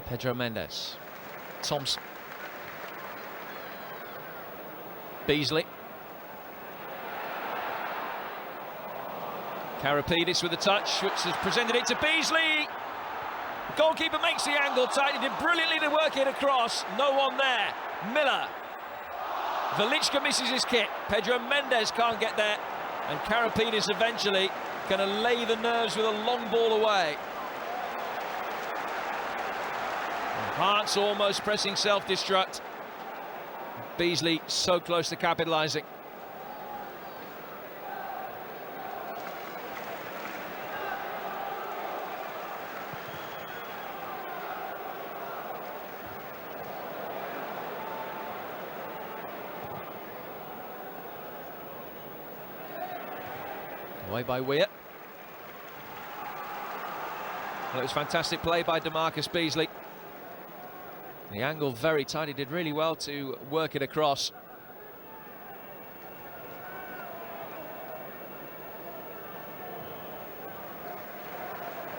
Pedro Mendes, Thompson, Beasley, Karapidis with a touch, which has presented it to Beasley. The goalkeeper makes the angle tight. He did brilliantly to work it across. No one there. Miller. Velička misses his kick. Pedro Mendes can't get there, and Karapidis eventually going to lay the nerves with a long ball away. Hearts almost pressing self-destruct. Beasley so close to capitalising. Away by Weir. Well, it was fantastic play by DeMarcus Beasley. The angle very tight. He did really well to work it across.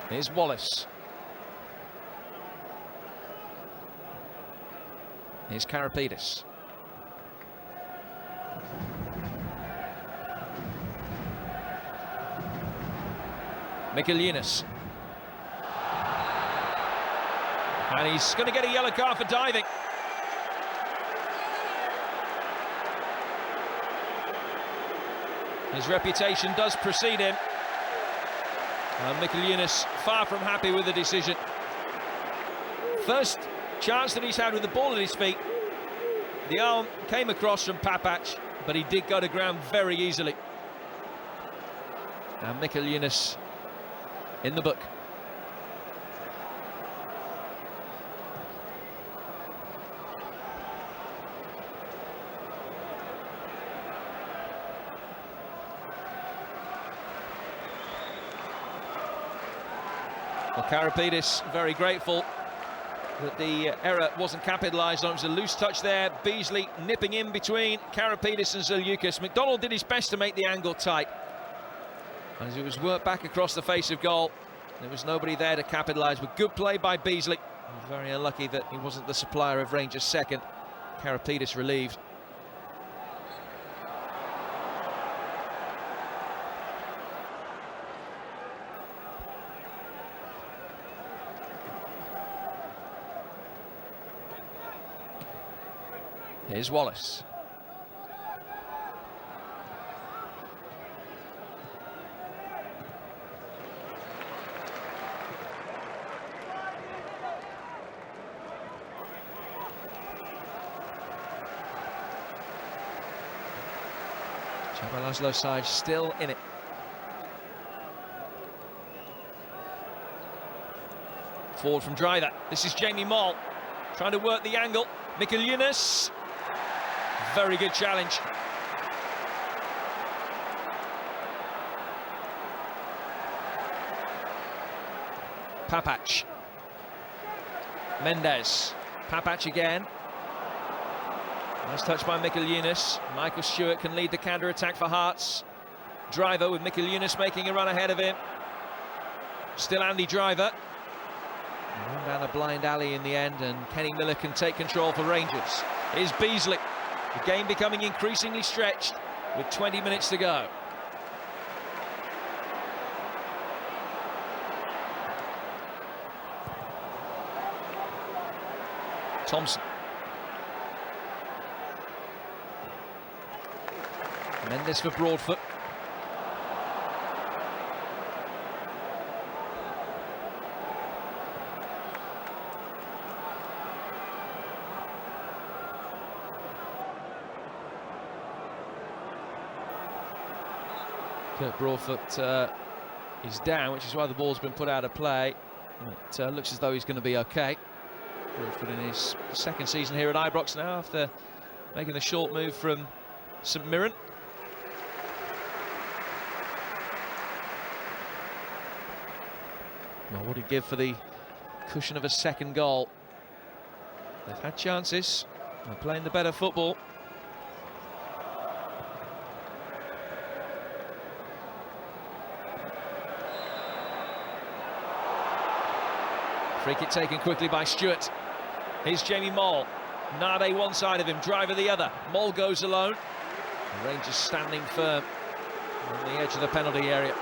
Here's Wallace. Here's Karapidis. Miquel-Eunice. And he's going to get a yellow card for diving. His reputation does precede him. And Miquel-Eunice far from happy with the decision. First chance that he's had with the ball at his feet. The arm came across from Papac, but he did go to ground very easily. And Miquel-Eunice in the book. Well, Karapidis very grateful that the error wasn't capitalised on. It was a loose touch there. Beasley nipping in between Karapidis and Zaliukas. McDonald did his best to make the angle tight. As it was worked back across the face of goal, there was nobody there to capitalise. But good play by Beasley. Very unlucky that he wasn't the supplier of Rangers' second. Karapidis relieved. Here's Wallace. Csaba László's side still in it. Forward from Driver. This is Jamie Moll trying to work the angle. Miquel-Eunice. Very good challenge. Papac. Mendes. Papac again. Nice touch by Miquel-Eunice. Michael Stewart can lead the counter-attack for Hearts. Driver with Miquel-Eunice making a run ahead of him. Still Andy Driver. Down a blind alley in the end, and Kenny Miller can take control for Rangers. Here's Beasley. The game becoming increasingly stretched with 20 minutes to go. Thompson. Mendes for Broadfoot. Kurt Broadfoot is down, which is why the ball's been put out of play. It looks as though he's going to be okay. Broadfoot in his second season here at Ibrox now, after making the short move from St Mirren. Now, what would he give for the cushion of a second goal? They've had chances. They're playing the better football. Free kick taken quickly by Stewart. Here's Jamie Mole. Nade one side of him, Driver the other. Mole goes alone. The Rangers standing firm on the edge of the penalty area.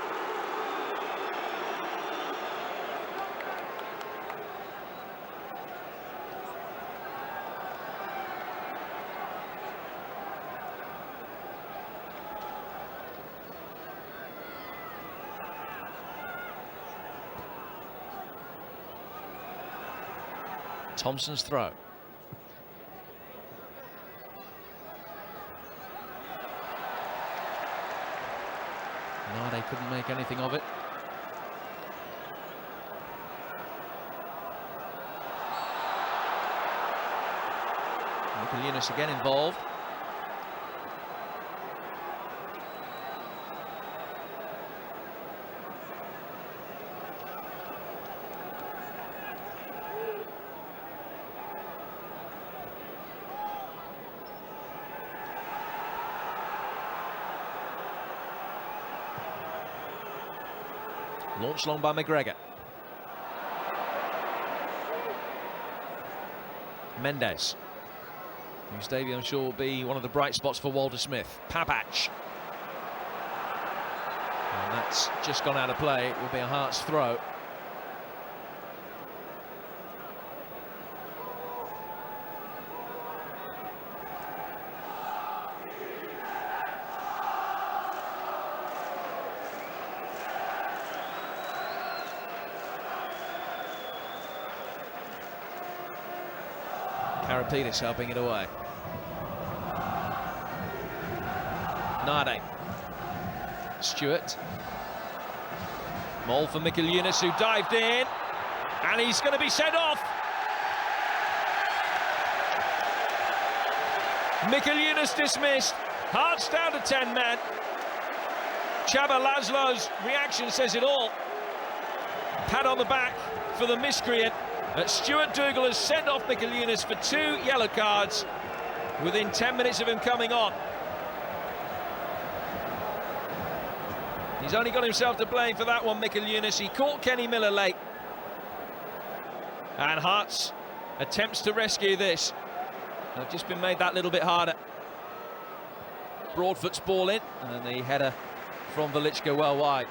Thompson's throw. Nade couldn't make anything of it. Mikel Yunus again involved. Launched long by McGregor. Mendes, whose debut I'm sure will be one of the bright spots for Walter Smith. Papac. And that's just gone out of play. It will be a Hearts throw. Karapidis helping it away. Nade. Stewart. Mole for Mikel Yunus, who dived in. And he's going to be sent off. Mikel Yunus dismissed. Hearts down to 10 men. Csaba Laszlo's reaction says it all. Pat on the back for the miscreant. Stuart Dougal has sent off Mikel Yunus for 2 yellow cards within 10 minutes of him coming on. He's only got himself to blame for that one, Mikel Yunus. He caught Kenny Miller late. And Hearts attempts to rescue this. They've just been made that little bit harder. Broadfoot's ball in, and the header from Velička well wide.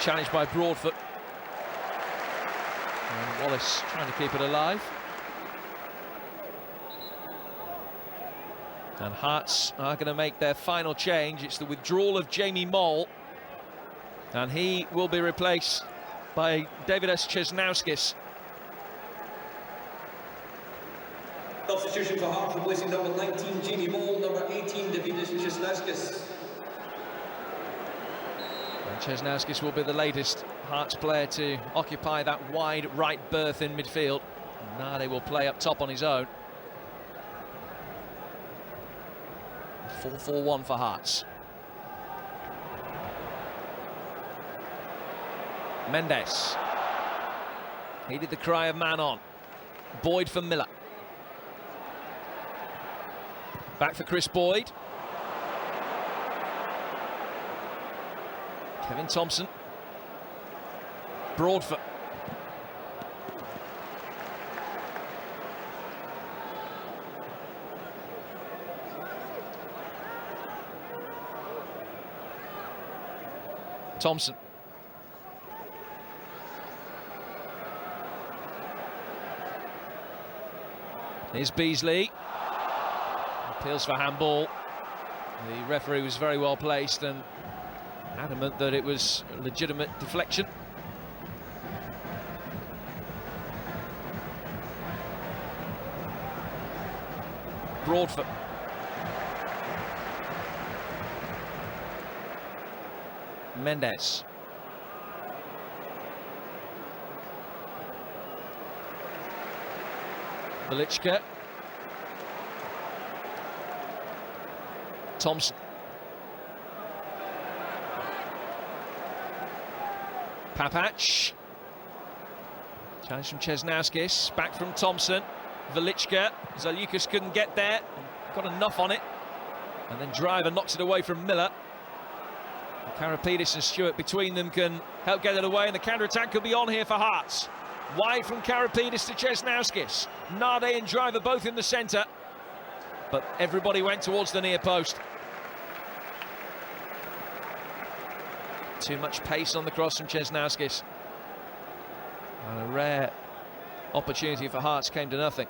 Challenged by Broadfoot. And Wallace trying to keep it alive. And Hearts are going to make their final change. It's the withdrawal of Jamie Mole. And he will be replaced by Davidas Česnauskas. Substitution for Hearts, replacing number 19, Jamie Mole, number 18, Davidas Česnauskas. Česnauskas will be the latest Hearts player to occupy that wide right berth in midfield. Nade will play up top on his own. 4-4-1 for Hearts. Mendes. He did the cry of man on. Boyd for Miller. Back for Chris Boyd. Kevin Thompson. Broadfoot. Thompson. Here's Beasley. Appeals for handball. The referee was very well placed and adamant that it was a legitimate deflection. Broadfoot. Mendes. Velička. Thompson. Papac. Challenge from Česnauskas. Back from Thompson. Velička. Zaliukas couldn't get there. Got enough on it. And then Driver knocks it away from Miller. Karapidis and Stewart between them can help get it away, and the counter-attack could be on here for Hearts. Wide from Karapidis to Česnauskas. Nade and Driver both in the centre. But everybody went towards the near post. Too much pace on the cross from Česnauskas. And a rare opportunity for Hearts came to nothing.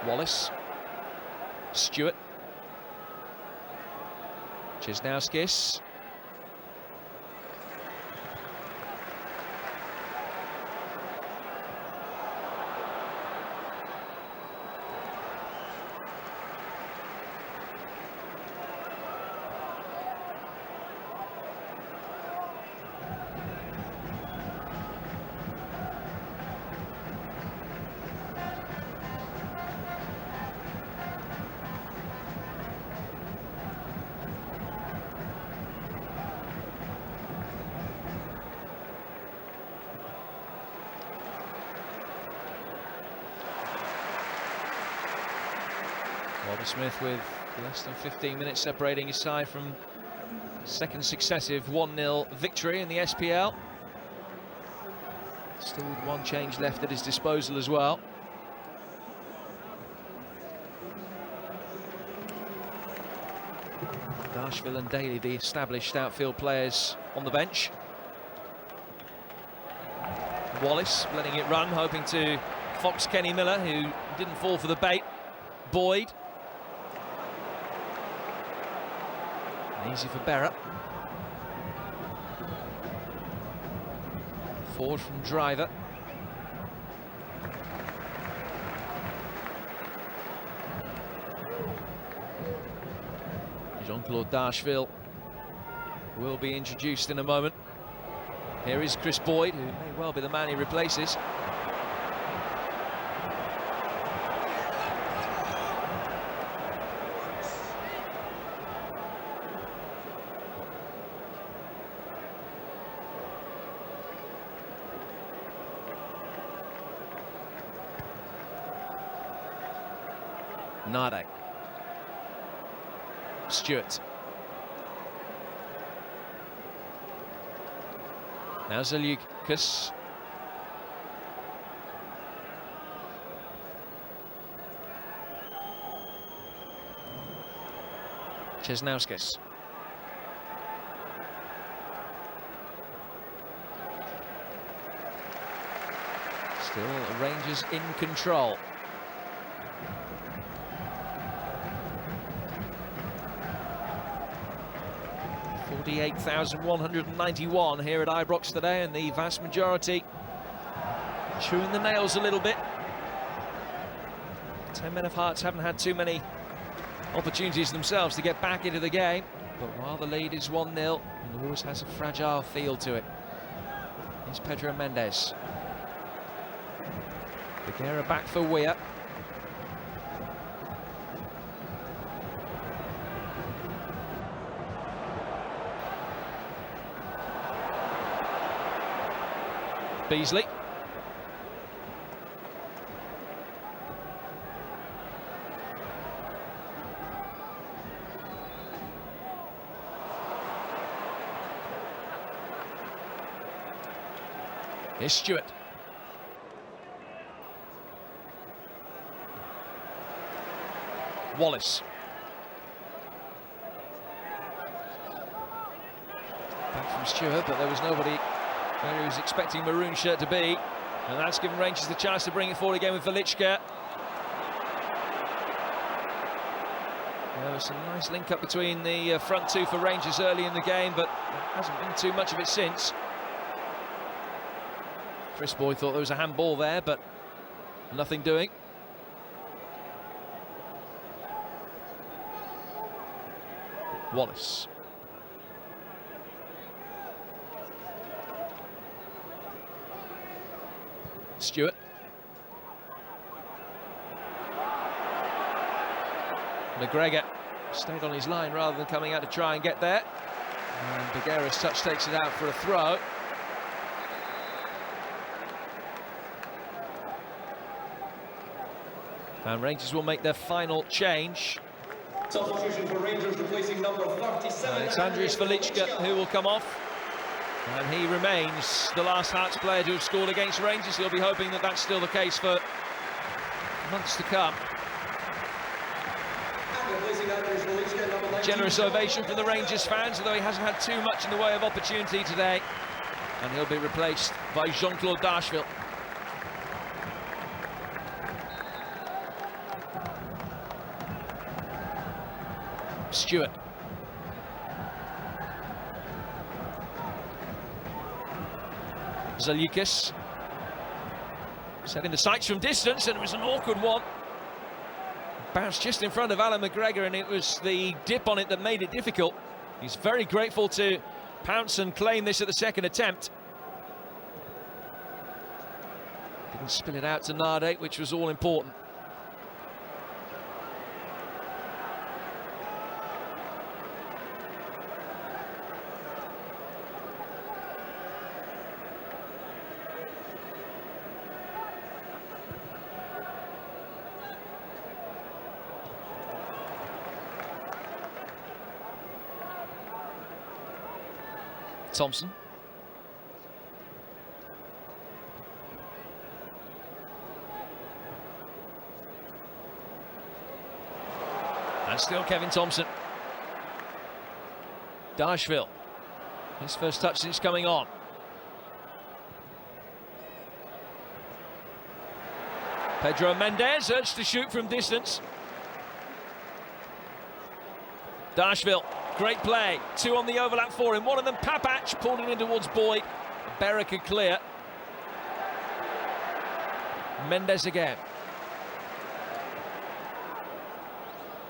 Wallace. Stewart. Česnauskas. Smith with less than 15 minutes separating his side from second successive 1-0 victory in the SPL. Still with one change left at his disposal as well. Darshville and Daly, the established outfield players, on the bench. Wallace letting it run, hoping to fox Kenny Miller, who didn't fall for the bait. Boyd. Easy for Berra. Forward from Driver. Jean-Claude Darshville will be introduced in a moment. Here is Chris Boyd, who may well be the man he replaces. Nade. Stewart. Now Zaliukas. Česnauskas. Still Rangers in control. 48,191 here at Ibrox today, and the vast majority chewing the nails a little bit. 10 men of Hearts haven't had too many opportunities themselves to get back into the game, but while the lead is 1-0, and always has a fragile feel to it. Here's Pedro Mendes. Beguera back for Weir. Beasley. Here's Stewart. Wallace. Back from Stewart, but there was nobody where he was expecting maroon shirt to be. And that's given Rangers the chance to bring it forward again with Velička. There was some nice link up between the front two for Rangers early in the game, but there hasn't been too much of it since. Chris Boyd thought there was a handball there, but nothing doing. Wallace. Stewart. McGregor stayed on his line rather than coming out to try and get there. And Bougherra's touch takes it out for a throw. And Rangers will make their final change. Substitution for Rangers, replacing number 37. It's Andrius Velička who will come off. And he remains the last Hearts player to have scored against Rangers. He'll be hoping that that's still the case for months to come. Generous ovation from the Rangers fans, although he hasn't had too much in the way of opportunity today. And he'll be replaced by Jean-Claude Dashville. Stewart. Zaliukas. Set in the sights from distance, and it was an awkward one. Bounced just in front of Alan McGregor, and it was the dip on it that made it difficult. He's very grateful to pounce and claim this at the second attempt. Didn't spin it out to Nade, which was all important. Thompson. And still Kevin Thompson. Dashville. His first touch since coming on. Pedro Mendes urged to shoot from distance. Dashville. Great play, two on the overlap for him. One of them, Papac, pulled it in towards Boyd. Berra could clear. Mendes again.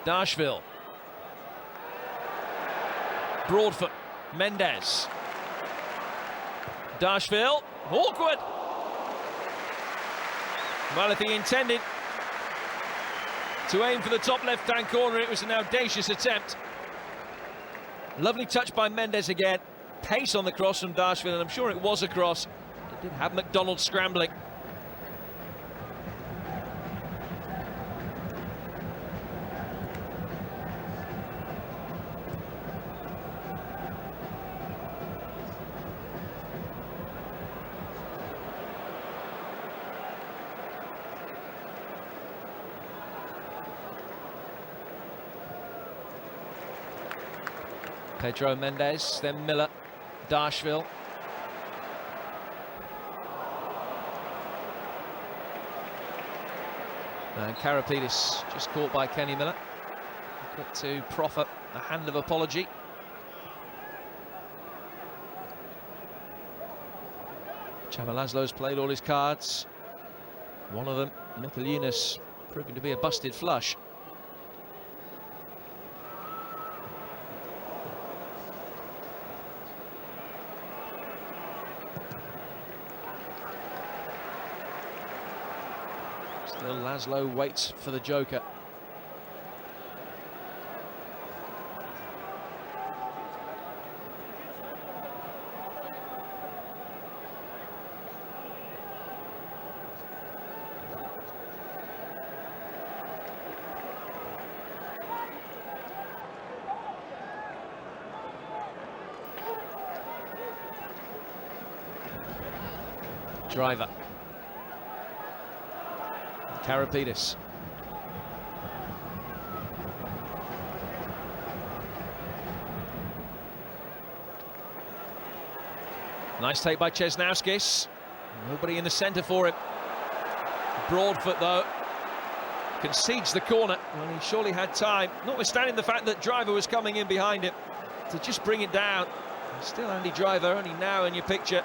Dashville. Broadfoot. Mendes. Dashville. Awkward. Well, if he intended to aim for the top left-hand corner, it was an audacious attempt. Lovely touch by Mendes again. Pace on the cross from Dashville, and I'm sure it was a cross. It did have McDonald scrambling. Pedro Mendes, then Miller, Dashville. And Karapidis just caught by Kenny Miller. Quick to proffer a hand of apology. Csaba Laszlo's played all his cards. One of them, Mikkel Yunus, proving to be a busted flush. Still Laszlo waits for the joker. Driver. Karapidis. Nice take by Česnauskas. Nobody in the centre for him. Broadfoot, though, concedes the corner when he surely had time, notwithstanding the fact that Driver was coming in behind him, to just bring it down. Still Andy Driver, only now in your picture.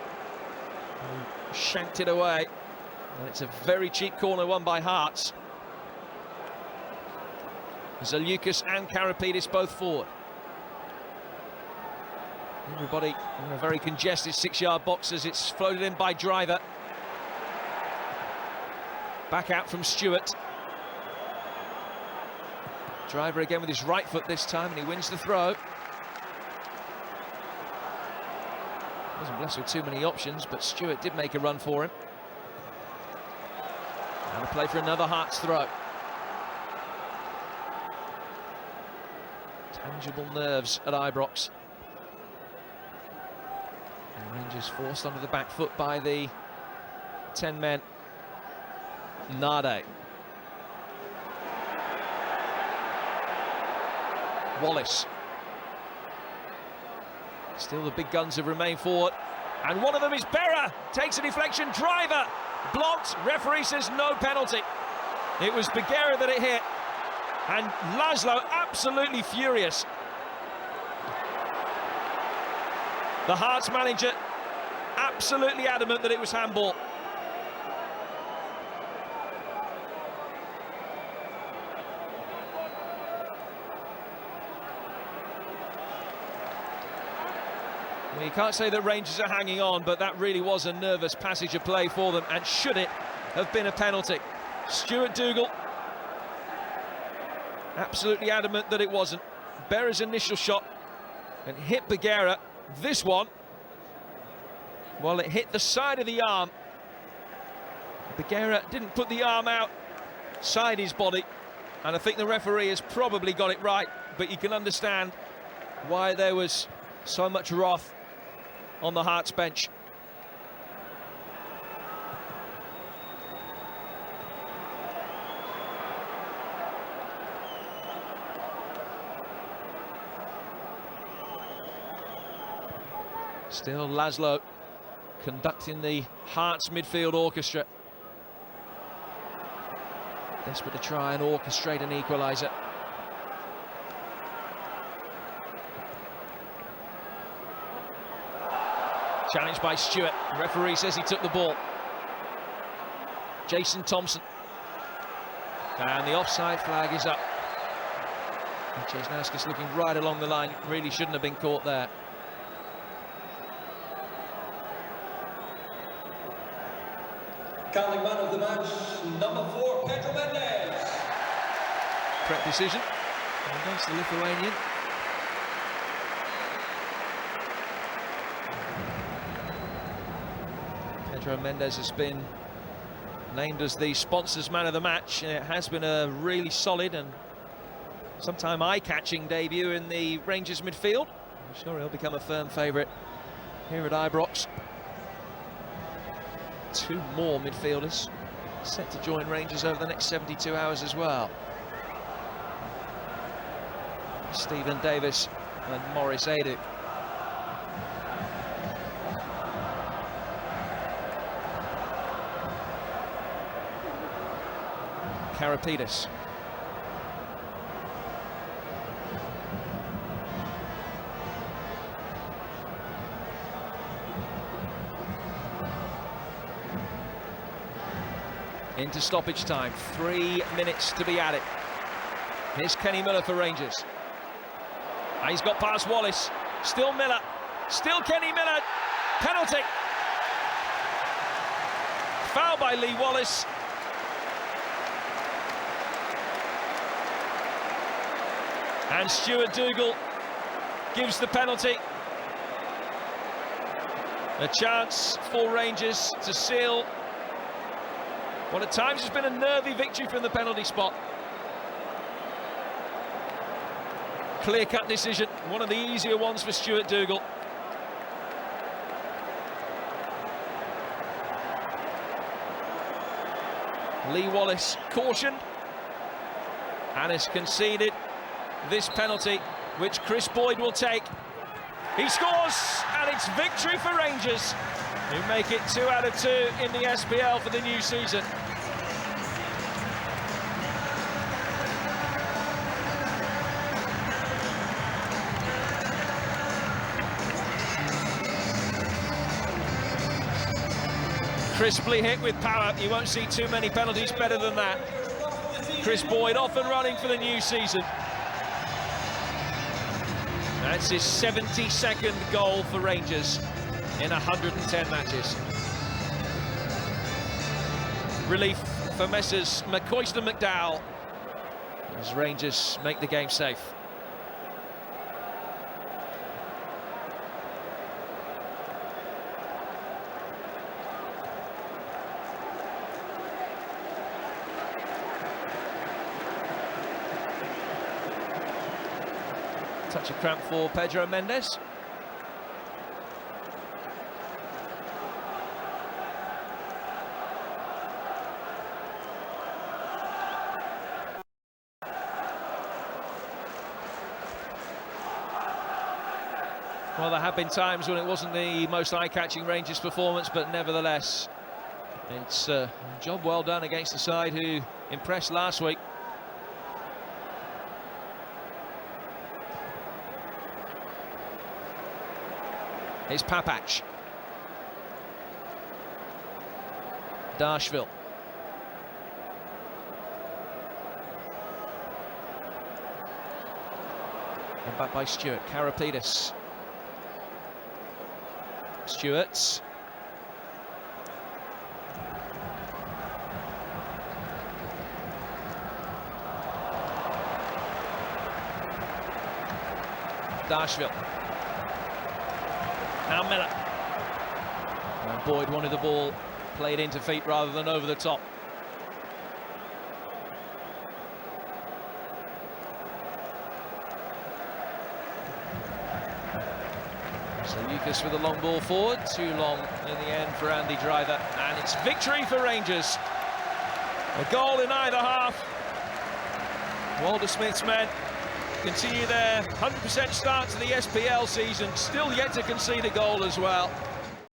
He shanked it away. And it's a very cheap corner won by Hearts. Zaliukas and Karapidis both forward. Everybody in a very congested 6-yard box as it's floated in by Driver. Back out from Stewart. Driver again with his right foot this time, and he wins the throw. Wasn't blessed with too many options, but Stewart did make a run for him. And a play for another Hearts throw. Tangible nerves at Ibrox. And Rangers forced onto the back foot by the 10 men. Nade. Wallace. Still the big guns have remained forward. And one of them is Berra. Takes a deflection. Driver. Blocked. Referee says no penalty. It was Bagheera that it hit. And Laszlo absolutely furious. The Hearts manager absolutely adamant that it was handball. Well, you can't say that Rangers are hanging on, but that really was a nervous passage of play for them, and should it have been a penalty? Stuart Dougal absolutely adamant that it wasn't. Berra's initial shot and hit Bagheera. This one, well, it hit the side of the arm. Bagheera didn't put the arm out, side his body, and I think the referee has probably got it right, but you can understand why there was so much wrath on the Hearts bench. Still Laszlo conducting the Hearts midfield orchestra. Desperate to try and orchestrate an equaliser. Challenged by Stewart. The referee says he took the ball. Jason Thompson. And the offside flag is up. Česnauskas looking right along the line. Really shouldn't have been caught there. Calling man of the match, number 4, Pedro Mendes. Correct decision against the Lithuanian. Pedro Mendes has been named as the sponsors man of the match, and it has been a really solid and sometime eye-catching debut in the Rangers midfield. I'm sure he'll become a firm favourite here at Ibrox. 2 more midfielders set to join Rangers over the next 72 hours as well. Stephen Davis and Maurice Edu. Karapidis. Into stoppage time, 3 minutes to be added. Here's Kenny Miller for Rangers. And he's got past Wallace. Still Miller. Still Kenny Miller. Penalty. Foul by Lee Wallace. And Stuart Dougal gives the penalty. A chance for Rangers to seal what at times has been a nervy victory from the penalty spot. Clear-cut decision, one of the easier ones for Stuart Dougal. Lee Wallace cautioned and has conceded this penalty, which Chris Boyd will take. He scores, and it's victory for Rangers, who make it 2 out of 2 in the SPL for the new season. Crisply hit with power. You won't see too many penalties better than that. Chris Boyd off and running for the new season. That's his 72nd goal for Rangers in 110 matches. Relief for Messrs McCoist and McDowell as Rangers make the game safe. Touch of cramp for Pedro Mendes. Well, there have been times when it wasn't the most eye-catching Rangers performance, but nevertheless, it's a job well done against the side who impressed last week. Here's Papac. Darshville. And back by Stewart. Karapidis. Stewart. Darshville. Now Miller. And Boyd wanted the ball played into feet rather than over the top. So Lucas with a long ball forward, too long in the end for Andy Driver, and it's victory for Rangers. A goal in either half. Walter Smith's men continue their 100% start to the SPL season, still yet to concede a goal as well.